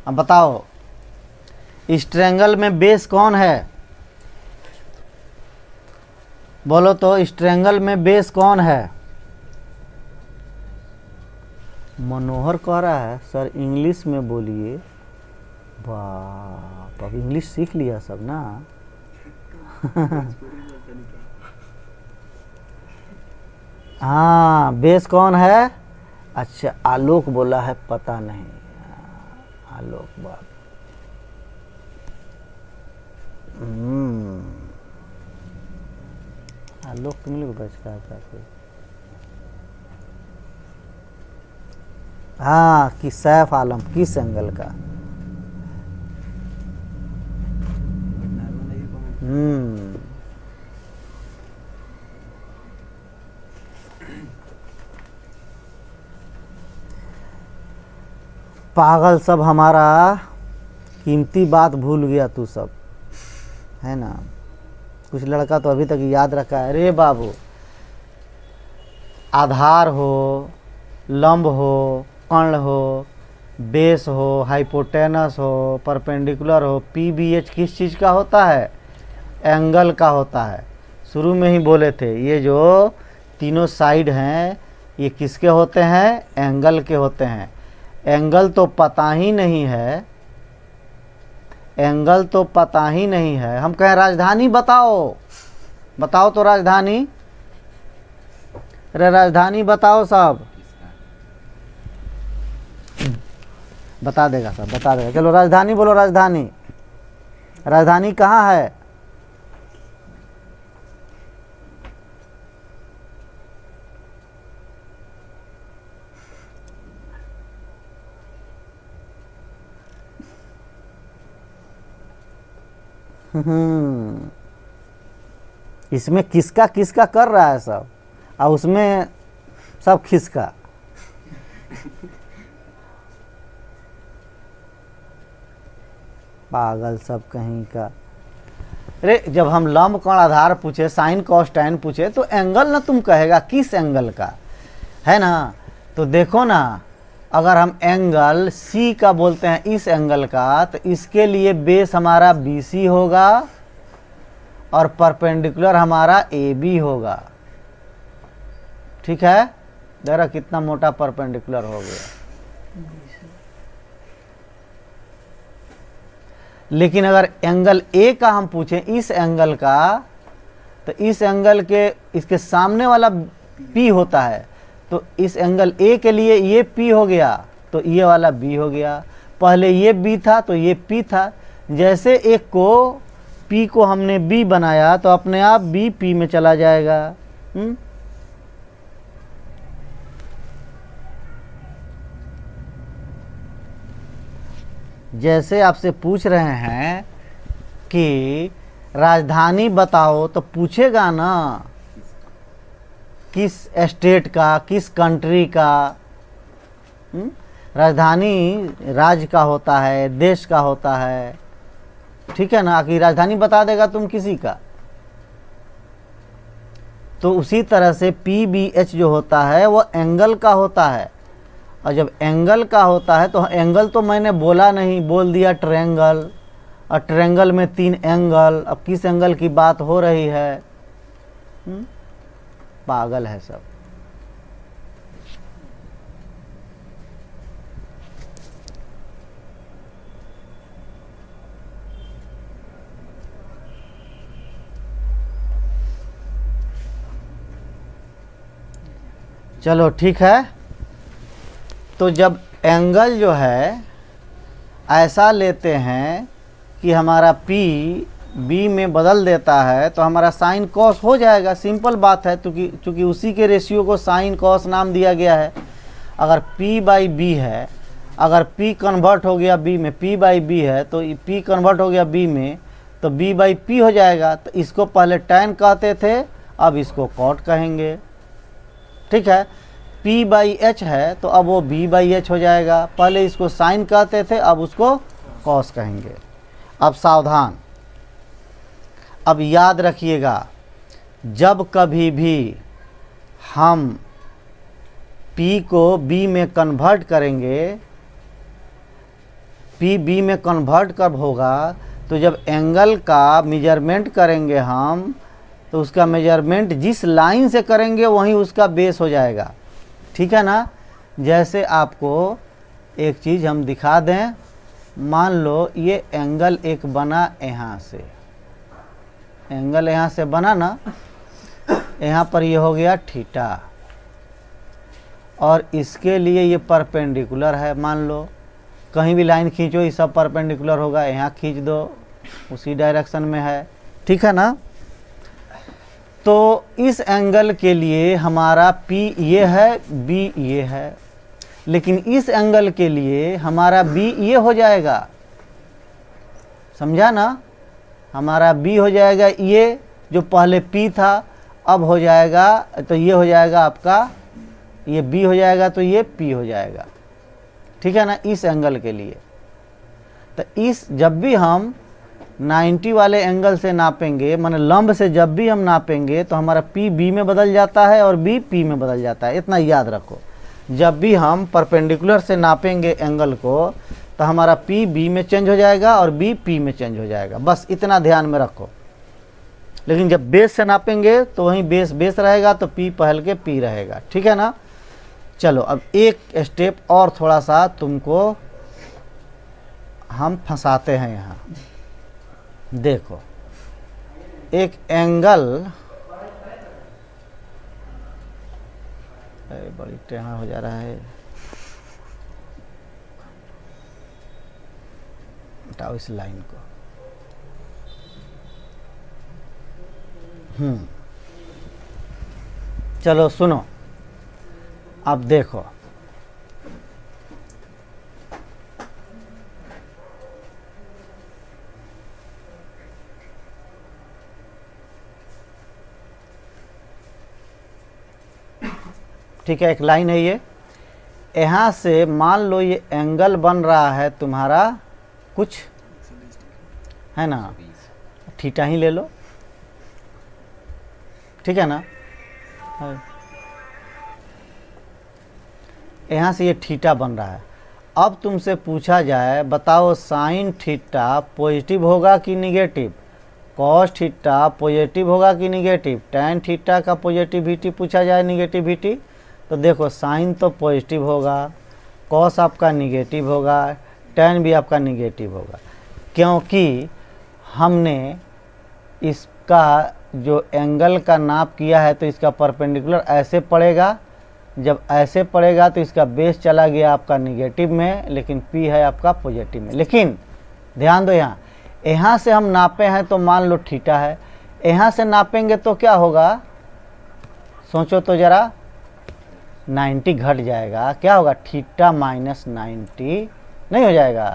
Speaker 1: अब बताओ इस ट्रायंगल में बेस कौन है? बोलो तो, इस ट्रायंगल में बेस कौन है? मनोहर कह रहा है सर इंग्लिश में बोलिए। वाह, अब इंग्लिश सीख लिया सब ना। हाँ, बेस कौन है? अच्छा, आलोक बोला है, पता नहीं। आलोक बात, आलोक तुम लोग बचता है कोई? हाँ, कि सैफ आलम किस एंगल का? पागल सब हमारा कीमती बात भूल गया तू सब, है ना। कुछ लड़का तो अभी तक याद रखा है। अरे बाबू, आधार हो, लंब हो, कर्ण हो, बेस हो, हाइपोटेनस हो, परपेंडिकुलर हो, PBH किस चीज़ का होता है? एंगल का होता है। शुरू में ही बोले थे ये जो तीनों साइड हैं ये किसके होते हैं? एंगल के होते हैं। एंगल तो पता ही नहीं है, एंगल तो पता ही नहीं है। हम कहें राजधानी बताओ, बताओ तो राजधानी, अरे राजधानी बताओ सब, बता देगा सब, बता देगा। चलो राजधानी बोलो, राजधानी, राजधानी कहाँ है? इसमें किसका किसका कर रहा है सब, और उसमें सब खिसका। पागल सब कहीं का। अरे जब हम लंब कोण आधार पूछे, साइन कॉस टैन पूछे, तो एंगल ना तुम कहेगा किस एंगल का, है ना। तो देखो ना, अगर हम एंगल सी का बोलते हैं इस एंगल का, तो इसके लिए बेस हमारा BC होगा और परपेंडिकुलर हमारा AB होगा। ठीक है, देखो कितना मोटा परपेंडिकुलर हो गया। लेकिन अगर एंगल A का हम पूछें इस एंगल का, तो इस एंगल के इसके सामने वाला P होता है, तो इस एंगल A के लिए ये P हो गया, तो ये वाला B हो गया। पहले ये B था तो ये P था। जैसे एक को P को हमने B बनाया तो अपने आप B P में चला जाएगा। जैसे आपसे पूछ रहे हैं कि राजधानी बताओ, तो पूछेगा ना किस स्टेट का, किस कंट्री का। राजधानी राज्य का होता है, देश का होता है, ठीक है ना। कि राजधानी बता देगा तुम किसी का। तो उसी तरह से PBH जो होता है वो एंगल का होता है, और जब एंगल का होता है तो एंगल तो मैंने बोला नहीं, बोल दिया ट्रायंगल, और ट्रायंगल में 3 एंगल। अब किस एंगल की बात हो रही है? पागल है सब। चलो ठीक है। तो जब एंगल जो है ऐसा लेते हैं कि हमारा P B में बदल देता है, तो हमारा साइन कॉस हो जाएगा। सिंपल बात है, क्योंकि उसी के रेशियो को साइन कॉस नाम दिया गया है। अगर P/B है, अगर P कन्वर्ट हो गया B में, P/B है तो P कन्वर्ट हो गया B में, तो B/P हो जाएगा। तो इसको पहले टैन कहते थे, अब इसको कॉट कहेंगे। ठीक है, P/H है तो अब वो B/H हो जाएगा। पहले इसको साइन कहते थे, अब उसको कॉस कहेंगे। अब सावधान, अब याद रखिएगा, जब कभी भी हम P को B में कन्वर्ट करेंगे, P B में कन्वर्ट कब होगा? तो जब एंगल का मेजरमेंट करेंगे हम, तो उसका मेजरमेंट जिस लाइन से करेंगे वहीं उसका बेस हो जाएगा। ठीक है ना। जैसे आपको एक चीज़ हम दिखा दें, मान लो ये एंगल एक बना यहाँ से, एंगल यहाँ से बना ना, यहाँ पर ये हो गया थीटा, और इसके लिए ये परपेंडिकुलर है। मान लो कहीं भी लाइन खींचो ये सब परपेंडिकुलर होगा, यहाँ खींच दो उसी डायरेक्शन में है। ठीक है ना। तो इस एंगल के लिए हमारा P ये है, B ये है, लेकिन इस एंगल के लिए हमारा B ये हो जाएगा। समझा ना। हमारा B हो जाएगा ये, जो पहले P था अब हो जाएगा, तो ये हो जाएगा आपका, ये B हो जाएगा तो ये P हो जाएगा। ठीक है ना, इस एंगल के लिए। तो इस जब भी हम 90 वाले एंगल से नापेंगे, माने लंब से जब भी हम नापेंगे तो हमारा P B में बदल जाता है और B P में बदल जाता है। इतना याद रखो, जब भी हम परपेंडिकुलर से नापेंगे एंगल को तो हमारा P B में चेंज हो जाएगा और B P में चेंज हो जाएगा। बस इतना ध्यान में रखो। लेकिन जब बेस से नापेंगे तो वहीं बेस बेस रहेगा, तो P पहल के P रहेगा। ठीक है ना। चलो अब एक स्टेप और थोड़ा सा तुमको हम फंसाते हैं यहाँ। देखो, एक एंगल, अरे बड़ी टेढ़ा हो जा रहा है, हटाओ इस लाइन को। चलो सुनो, अब देखो, ठीक है, एक लाइन है ये, यहाँ से मान लो ये एंगल बन रहा है तुम्हारा कुछ, है ना, थीटा ही ले लो, ठीक है ना। यहाँ से ये थीटा बन रहा है। अब तुमसे पूछा जाए, बताओ साइन थीटा पॉजिटिव होगा कि निगेटिव, कॉस थीटा पॉजिटिव होगा कि निगेटिव, टैन थीटा का पॉजिटिविटी पूछा जाए, निगेटिविटी, तो देखो साइन तो पॉजिटिव होगा, कॉस आपका निगेटिव होगा, टैन भी आपका निगेटिव होगा, क्योंकि हमने इसका जो एंगल का नाप किया है तो इसका परपेंडिकुलर ऐसे पड़ेगा, जब ऐसे पड़ेगा तो इसका बेस चला गया आपका निगेटिव में, लेकिन P है आपका पॉजिटिव में। लेकिन ध्यान दो, यहाँ से हम नापे हैं तो मान लो थीटा है, यहाँ से नापेंगे तो क्या होगा, सोचो तो ज़रा, 90 घट जाएगा। क्या होगा, थीटा माइनस 90 नहीं हो जाएगा।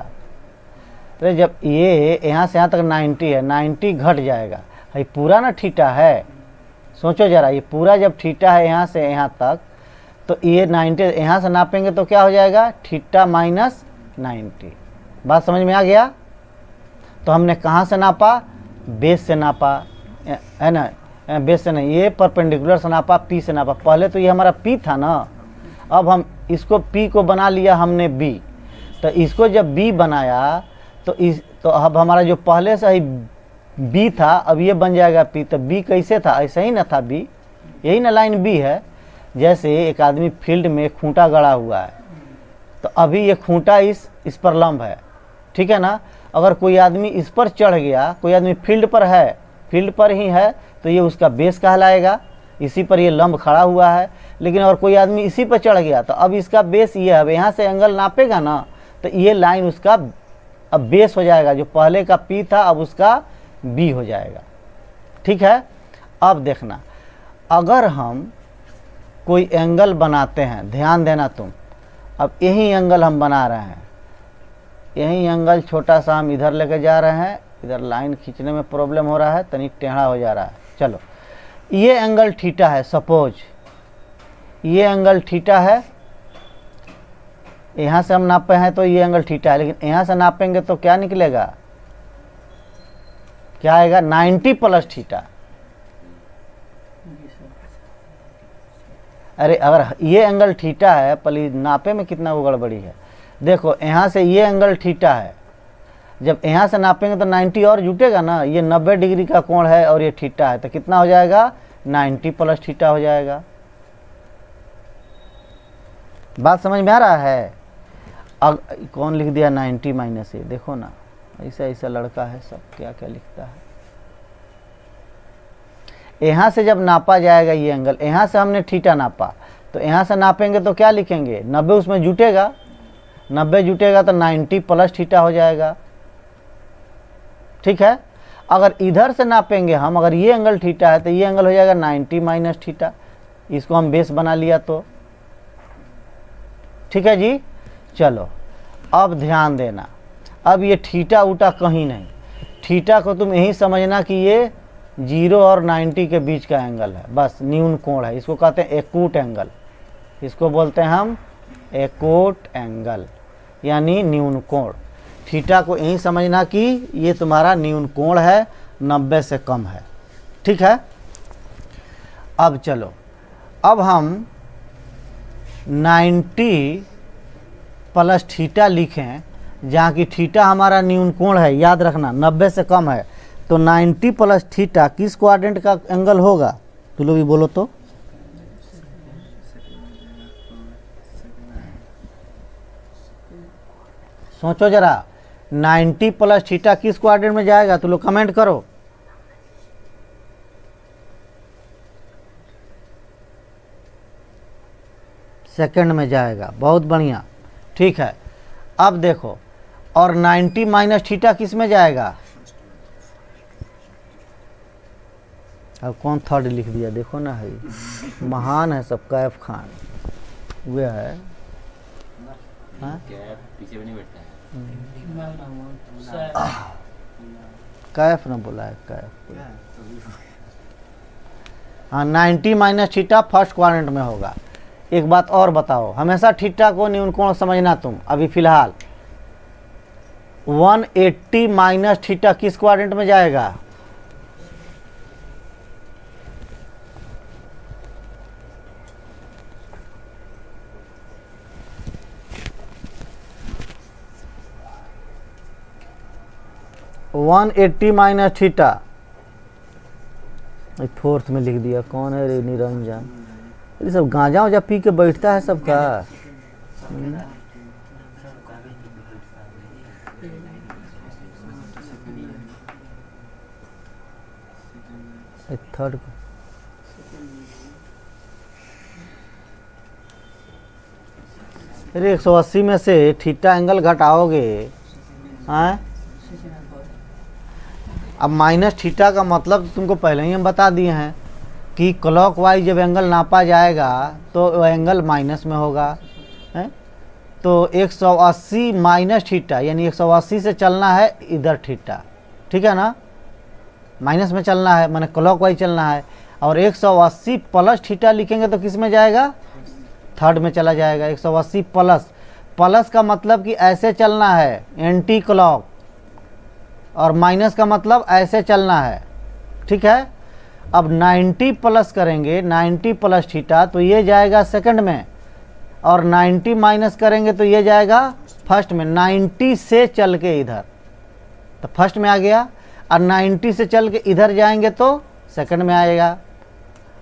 Speaker 1: तो जब ये यहाँ से यहाँ तक 90 है, 90 घट जाएगा, ये पूरा ना थीटा है, सोचो ज़रा, ये पूरा जब थीटा है यहाँ से यहाँ तक, तो ये 90 यहाँ से नापेंगे तो क्या हो जाएगा, थीटा माइनस 90। बात समझ में आ गया। तो हमने कहाँ से नापा, बेस से नापा, है ना, बेस से नहीं, ये परपेंडिकुलर से नापा, P से नापा। पहले तो ये हमारा P था ना, अब हम इसको P को बना लिया हमने B, तो इसको जब B बनाया तो अब हमारा जो पहले से ही B था, अब ये बन जाएगा P। तो B कैसे था, ऐसे ही ना था B, यही ना लाइन B है। जैसे एक आदमी फील्ड में खूंटा गड़ा हुआ है, तो अभी ये खूंटा इस पर लंब है, ठीक है ना। अगर कोई आदमी इस पर चढ़ गया, कोई आदमी फील्ड पर है, फील्ड पर ही है, तो ये उसका बेस कहलाएगा, इसी पर ये लंब खड़ा हुआ है। लेकिन अगर कोई आदमी इसी पर चढ़ गया तो अब इसका बेस ये है, अब यहाँ से एंगल नापेगा ना, तो ये लाइन उसका अब बेस हो जाएगा, जो पहले का P था अब उसका B हो जाएगा। ठीक है। अब देखना, अगर हम कोई एंगल बनाते हैं, ध्यान देना तुम, अब यही एंगल हम बना रहे हैं, यही एंगल छोटा सा हम इधर लेके जा रहे हैं, इधर लाइन खींचने में प्रॉब्लम हो रहा है, तनी टेढ़ा हो जा रहा है। चलो, ये एंगल थीटा है, सपोज ये एंगल थीटा है, यहाँ से हम नापे हैं तो ये एंगल थीटा है, लेकिन यहाँ से नापेंगे तो क्या निकलेगा, क्या आएगा, 90 प्लस थीटा। अरे अगर ये एंगल थीटा है, प्लीज नापे में कितना वो गड़बड़ी है। देखो यहाँ से ये एंगल थीटा है, जब यहाँ से नापेंगे तो 90 और जुटेगा ना, ये 90 डिग्री का कोण है और ये थीटा है, तो कितना हो जाएगा, 90 प्लस थीटा हो जाएगा। बात समझ में आ रहा है। अब कौन लिख दिया 90 माइनस ए, देखो ना, ऐसा ऐसा लड़का है, सब क्या क्या लिखता है। यहाँ से जब नापा जाएगा ये एंगल, यहाँ से हमने थीटा नापा, तो यहाँ से नापेंगे तो क्या लिखेंगे, 90 उसमें जुटेगा, 90 जुटेगा तो 90 प्लस थीटा हो जाएगा। ठीक है। अगर इधर से नापेंगे हम, अगर ये एंगल थीटा है तो ये एंगल हो जाएगा 90 माइनस थीटा, इसको हम बेस बना लिया तो। ठीक है जी। चलो अब ध्यान देना, अब ये थीटा उटा कहीं नहीं, थीटा को तुम यही समझना कि ये 0 और 90 के बीच का एंगल है, बस न्यून कोण है, इसको कहते हैं एकूट एंगल, इसको बोलते हैं हम एकूट एंगल, यानी न्यून कोण। थीटा को यही समझना कि ये तुम्हारा न्यून कोण है, 90 से कम है। ठीक है। अब चलो, अब हम 90 प्लस थीटा लिखें, जहाँ की थीटा हमारा न्यून कोण है, याद रखना 90 से कम है। तो 90 प्लस थीटा किस क्वाड्रेंट का एंगल होगा? तुम लोग भी बोलो तो। सोचो जरा, 90 प्लस थीटा किस क्वाड्रेंट में जाएगा? तुम लोग कमेंट करो। सेकंड में जाएगा। बहुत बढ़िया, ठीक है। अब देखो, और 90 माइनस थीटा किस में जाएगा? अब कौन थर्ड लिख दिया? देखो ना, है महान है सब, कैफ खान वे है।
Speaker 2: पीछे भी नहीं बैठता है।
Speaker 1: कैफ ना बोला है, कैफ। हाँ, 90 माइनस थीटा फर्स्ट क्वाड्रेंट में होगा। एक बात और बताओ, हमेशा थीटा को न्यून कोण समझना तुम। अभी फिलहाल 180 माइनस थीटा किस क्वाड्रेंट में जाएगा? वन 80 माइनस थीटा फोर्थ में लिख दिया। कौन है रे? निरंजन। ये सब गांजा उजा पी के बैठता है सबका। थर्ड अरे 180 में से थीटा एंगल घटाओगे, हैं? अब माइनस थीटा का मतलब तुमको पहले ही हम बता दिए हैं कि क्लॉकवाइज जब एंगल नापा जाएगा तो वो एंगल माइनस में होगा, है? तो 180 माइनस थीटा, यानी 180 से चलना है इधर थीटा, ठीक है ना? माइनस में चलना है, माने क्लॉकवाइज चलना है। और 180 प्लस थीटा लिखेंगे तो किस में जाएगा? थर्ड में चला जाएगा। 180 प्लस, प्लस का मतलब कि ऐसे चलना है, एंटी क्लॉक, और माइनस का मतलब ऐसे चलना है, ठीक है? अब 90 प्लस करेंगे, 90 प्लस थीटा, तो ये जाएगा सेकंड में, और 90 माइनस करेंगे तो ये जाएगा फर्स्ट में। 90 से चल के इधर तो फर्स्ट में आ गया, और 90 से चल के इधर जाएंगे तो सेकंड में आएगा।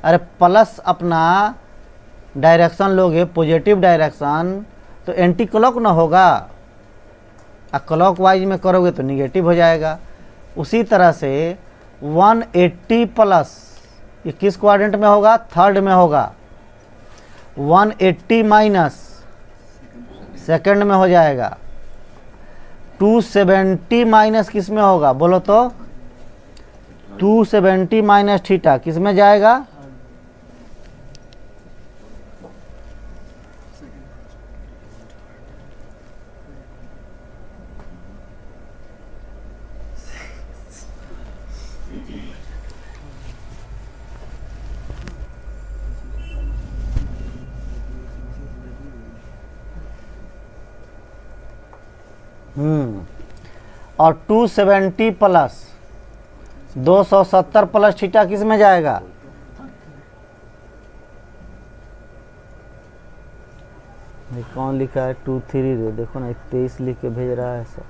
Speaker 1: अरे प्लस अपना डायरेक्शन लोगे, पॉजिटिव डायरेक्शन, तो एंटी क्लॉक ना होगा, और क्लॉक वाइज में करोगे तो निगेटिव हो जाएगा। उसी तरह से 180 प्लस ये किस क्वाड्रेंट में होगा? थर्ड में होगा। 180 माइनस सेकंड में हो जाएगा। 270 माइनस किस में होगा? बोलो तो। 270 माइनस थीटा किस में जाएगा? और 270 प्लस 270 प्लस थीटा किस में जाएगा? कौन लिखा है? 23 रे, देखो ना, 23 लिख के भेज रहा है सब।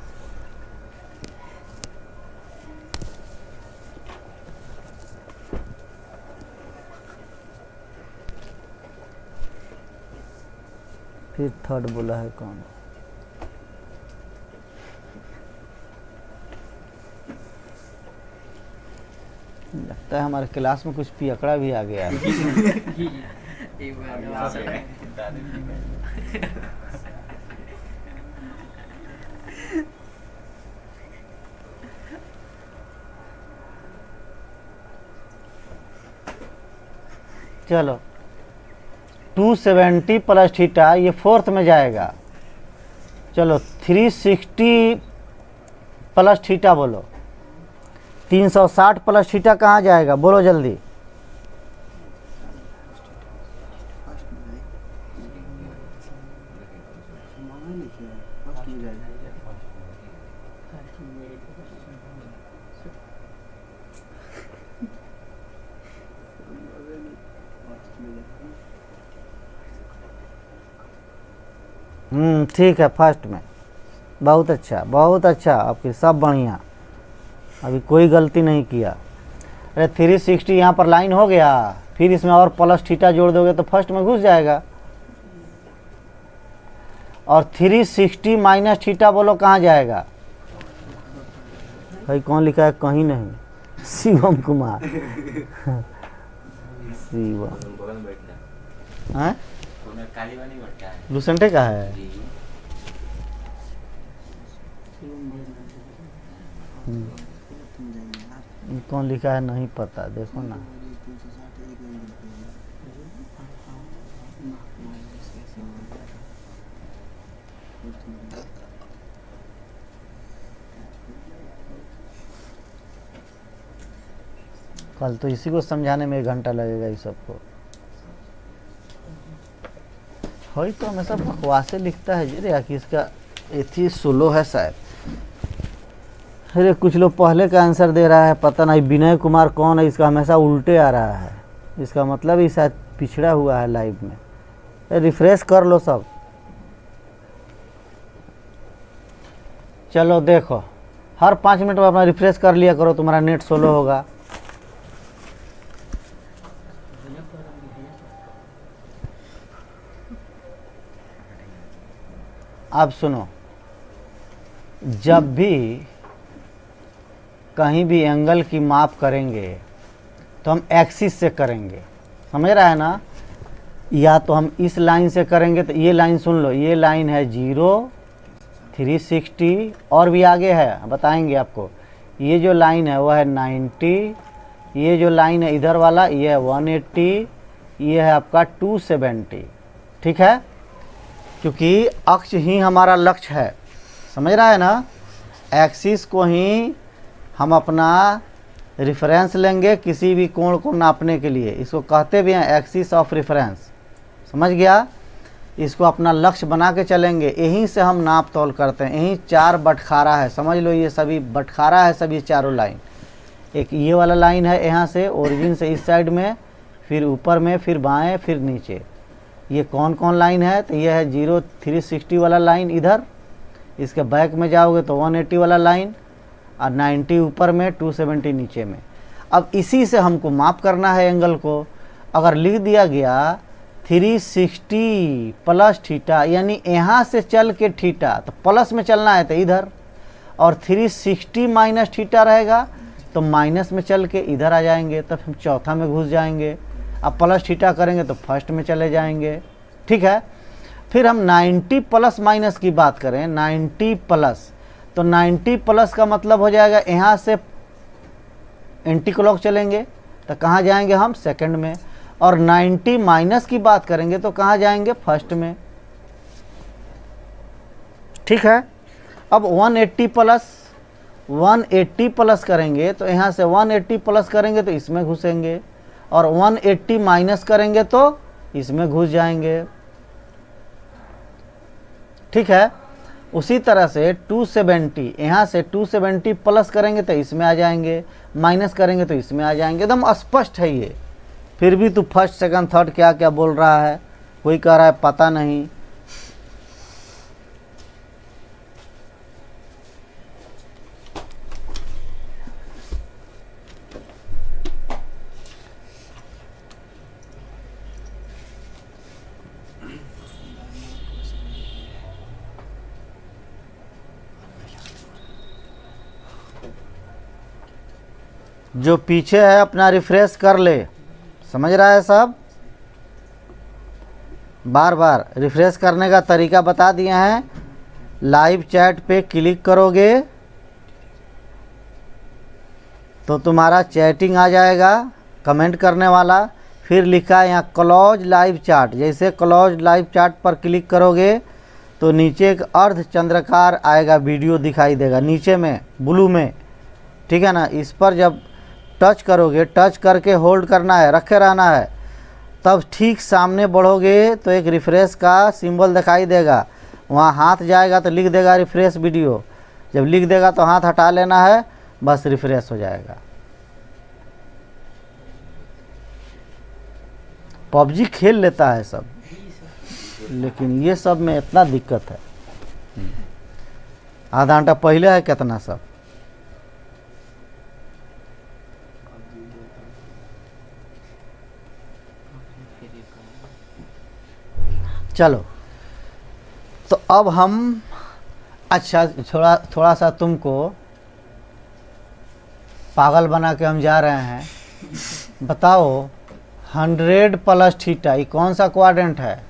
Speaker 1: फिर थर्ड बोला है कौन? लगता है हमारे क्लास में कुछ पियकड़ा भी आ गया है। चलो, 270 प्लस थीटा ये फोर्थ में जाएगा। चलो 360 प्लस थीटा बोलो। 360 प्लस थीटा कहाँ जाएगा? बोलो जल्दी। ठीक है, फर्स्ट में। बहुत अच्छा, बहुत अच्छा, आपकी सब बढ़िया, अभी कोई गलती नहीं किया। अरे 360 यहाँ पर लाइन हो गया, फिर इसमें और प्लस थीटा जोड़ दोगे तो फर्स्ट में घुस जाएगा। और 360 माइनस थीटा बोलो कहाँ जाएगा? भाई कौन लिखा है? कहीं नहीं, शिवम कुमार। शिवम हैं? लुसेंटे का है। कौन लिखा है नहीं पता, देखो ना। कल तो इसी को समझाने में 1 घंटा लगेगा इस सबको। वही तो हमेशा बकवासे लिखता है जी रे, कि इसका एथी सोलो है शायद। अरे कुछ लोग पहले का आंसर दे रहा है, पता नहीं विनय कुमार कौन है, इसका हमेशा उल्टे आ रहा है। इसका मतलब ही शायद पिछड़ा हुआ है लाइव में। रिफ्रेश कर लो सब। चलो देखो, हर 5 मिनट में अपना रिफ्रेश कर लिया करो, तुम्हारा नेट सोलो होगा। अब सुनो, जब भी कहीं भी एंगल की माप करेंगे तो हम एक्सिस से करेंगे, समझ रहा है ना? या तो हम इस लाइन से करेंगे, तो ये लाइन सुन लो, ये लाइन है 0, 360 और भी आगे है, बताएंगे आपको। ये जो लाइन है वह है 90, ये जो लाइन है इधर वाला ये है 180, ये है आपका 270। ठीक है, क्योंकि अक्ष ही हमारा लक्ष्य है, समझ रहा है ना? एक्सिस को ही हम अपना रेफरेंस लेंगे किसी भी कोण को नापने के लिए। इसको कहते भी हैं एक्सिस ऑफ रेफरेंस, समझ गया? इसको अपना लक्ष्य बना के चलेंगे, यहीं से हम नाप तोल करते हैं। यहीं 4 बटखारा है, समझ लो, ये सभी बटखारा है, सभी चारों लाइन। एक ये वाला लाइन है यहाँ से ओरिजिन से इस साइड में, फिर ऊपर में, फिर बाएं, फिर नीचे। ये कौन कौन लाइन है? तो ये है 0, 360 वाला लाइन इधर, इसके बैक में जाओगे तो 180 वाला लाइन, और 90 ऊपर में, 270 नीचे में। अब इसी से हमको माप करना है एंगल को। अगर लिख दिया गया 360 प्लस थीटा, यानी यहाँ से चल के थीटा, तो प्लस में चलना है तो इधर, और 360 माइनस थीटा रहेगा तो माइनस में चल के इधर आ जाएंगे, तब हम चौथा में घुस जाएंगे। अब प्लस थीटा करेंगे तो फर्स्ट में चले जाएंगे। ठीक है, फिर हम 90 प्लस माइनस की बात करें, 90 प्लस, तो 90 प्लस का मतलब हो जाएगा यहाँ से एंटी क्लॉक चलेंगे तो कहाँ जाएंगे हम? सेकंड में। और 90 माइनस की बात करेंगे तो कहाँ जाएंगे? फर्स्ट में। ठीक है, अब 180 प्लस करेंगे तो यहाँ से 180 प्लस करेंगे तो इसमें घुसेंगे, और 180 माइनस करेंगे तो इसमें घुस जाएंगे। ठीक है, उसी तरह से 270, यहाँ से 270 प्लस करेंगे तो इसमें आ जाएंगे, माइनस करेंगे तो इसमें आ जाएंगे। एकदम स्पष्ट है ये। फिर भी तू फर्स्ट सेकंड थर्ड क्या क्या बोल रहा है, कोई कह रहा है पता नहीं। जो पीछे है अपना रिफ्रेश कर ले, समझ रहा है सब? बार बार रिफ्रेश करने का तरीका बता दिए हैं। लाइव चैट पे क्लिक करोगे तो तुम्हारा चैटिंग आ जाएगा, कमेंट करने वाला। फिर लिखा है यहाँ क्लोज लाइव चैट, जैसे क्लोज लाइव चैट पर क्लिक करोगे तो नीचे एक अर्ध चंद्राकार आएगा, वीडियो दिखाई देगा नीचे में ब्लू में। ठीक है ना, इस पर जब टच करोगे, टच करके होल्ड करना है, रखे रहना है, तब ठीक सामने बढ़ोगे तो एक रिफ्रेश का सिंबल दिखाई देगा, वहाँ हाथ जाएगा तो लिख देगा रिफ्रेश वीडियो। जब लिख देगा तो हाथ हटा लेना है, बस रिफ्रेश हो जाएगा। पबजी खेल लेता है सब, लेकिन ये सब में इतना दिक्कत है। आधा घंटा पहले है कितना सब। चलो तो अब हम, अच्छा थोड़ा सा तुमको पागल बना के हम जा रहे हैं। बताओ 100 प्लस थीटा ये कौन सा क्वाड्रेंट है?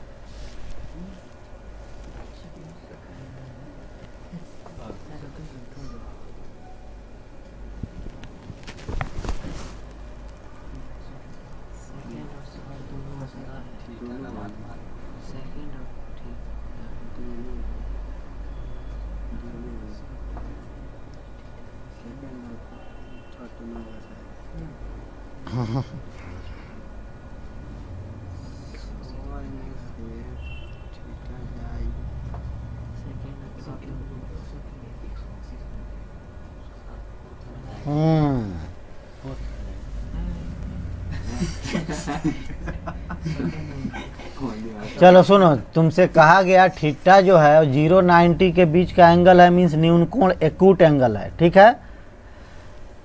Speaker 1: चलो सुनो, तुमसे कहा गया थीटा जो है 0-90 के बीच का एंगल है, मीन्स न्यून कोण एक्यूट एंगल है। ठीक है,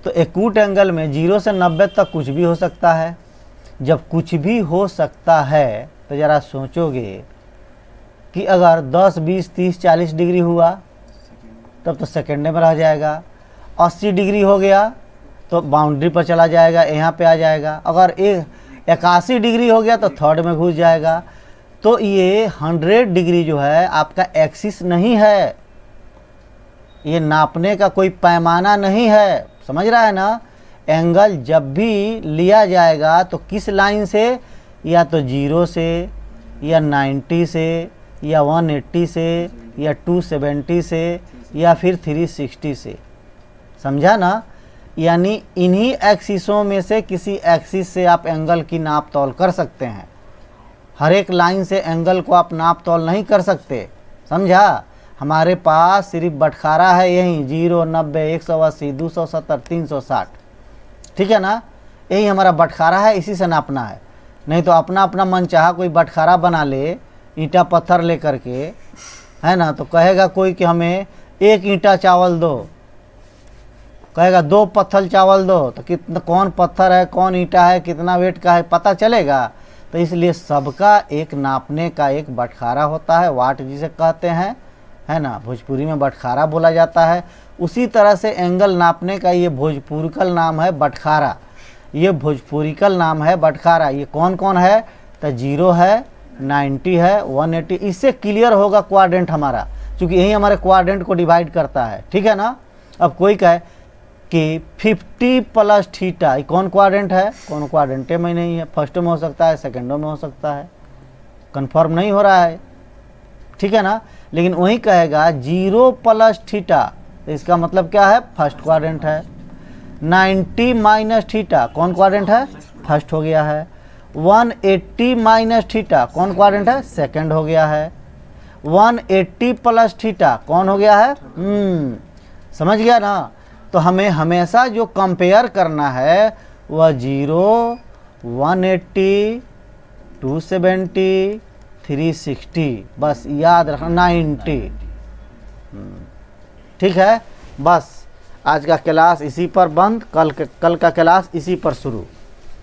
Speaker 1: तो एक्यूट एंगल में 0 से 90 तक कुछ भी हो सकता है। जब कुछ भी हो सकता है तो ज़रा सोचोगे कि अगर 10, 20, 30, 40 डिग्री हुआ तब तो सेकेंड में रह जाएगा। 80 डिग्री हो गया तो बाउंड्री पर चला जाएगा, यहाँ पे आ जाएगा। अगर 81 डिग्री हो गया तो थर्ड में घुस जाएगा। तो ये 100 डिग्री जो है आपका एक्सिस नहीं है, ये नापने का कोई पैमाना नहीं है। समझ रहा है ना? एंगल जब भी लिया जाएगा तो किस लाइन से, या तो 0 से, या 90 से, या 180 से, या 270 से, या फिर 360 से। समझा ना? यानी इन्हीं एक्सिसों में से किसी एक्सिस से आप एंगल की नाप तोल कर सकते हैं। हर एक लाइन से एंगल को आप नाप तोल नहीं कर सकते। समझा? हमारे पास सिर्फ बटखारा है यहीं 0, 90, 180, 270, 360। ठीक है ना? यही हमारा बटखारा है, इसी से नापना है। नहीं तो अपना अपना मन चाहा कोई बटखारा बना ले ईंटा पत्थर ले करके, है ना, तो कहेगा कोई कि हमें 1 ईंटा चावल दो, कहेगा 2 पत्थर चावल दो, तो कितना, कौन पत्थर है कौन ईंटा है कितना वेट का है पता चलेगा? तो इसलिए सबका एक नापने का एक बटखारा होता है, वाट जिसे कहते हैं, है ना, भोजपुरी में बटखारा बोला जाता है। उसी तरह से एंगल नापने का ये भोजपुरिकल नाम है बटखारा। ये भोजपुरिकल नाम है बटखारा। ये कौन कौन है? तो 0 है, 90 है, 180। इससे क्लियर होगा क्वाड्रेंट हमारा, क्योंकि यही हमारे क्वाड्रेंट को डिवाइड करता है। ठीक है ना? अब कोई कहे कि 50 प्लस थीटा, कौन क्वाड्रेंट है? कौन क्वाड्रेंटे में नहीं है, फर्स्ट में हो सकता है, सेकेंडों में हो सकता है, कंफर्म नहीं हो रहा है। ठीक है ना? लेकिन वही कहेगा 0 प्लस थीटा, तो इसका मतलब क्या है? फर्स्ट क्वाड्रेंट है। 90 माइनस थीटा, कौन क्वाड्रेंट है? फर्स्ट हो गया है। 180 माइनस थीटा, कौन क्वाड्रेंट है? सेकंड हो गया है। 180 प्लस थीटा कौन हो गया है? समझ गया ना? तो हमें हमेशा जो कंपेयर करना है वह 0, 180, 270, 360, बस याद रखना, 90। ठीक है? बस आज का क्लास इसी पर बंद, कल का क्लास इसी पर शुरू,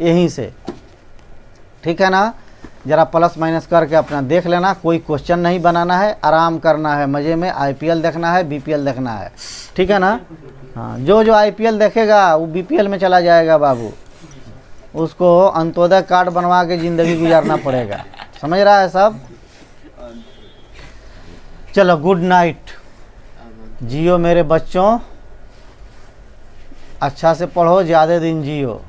Speaker 1: यहीं से। ठीक है ना? ज़रा प्लस माइनस करके अपना देख लेना, कोई क्वेश्चन नहीं बनाना है, आराम करना है, मज़े में IPL देखना है, BPL देखना है। ठीक है ना? हाँ, जो IPL देखेगा वो BPL में चला जाएगा बाबू, उसको अंत्योदय कार्ड बनवा के ज़िंदगी गुजारना पड़ेगा। समझ रहा है सब? चलो गुड नाइट, जियो मेरे बच्चों, अच्छा से पढ़ो, ज़्यादा दिन जियो।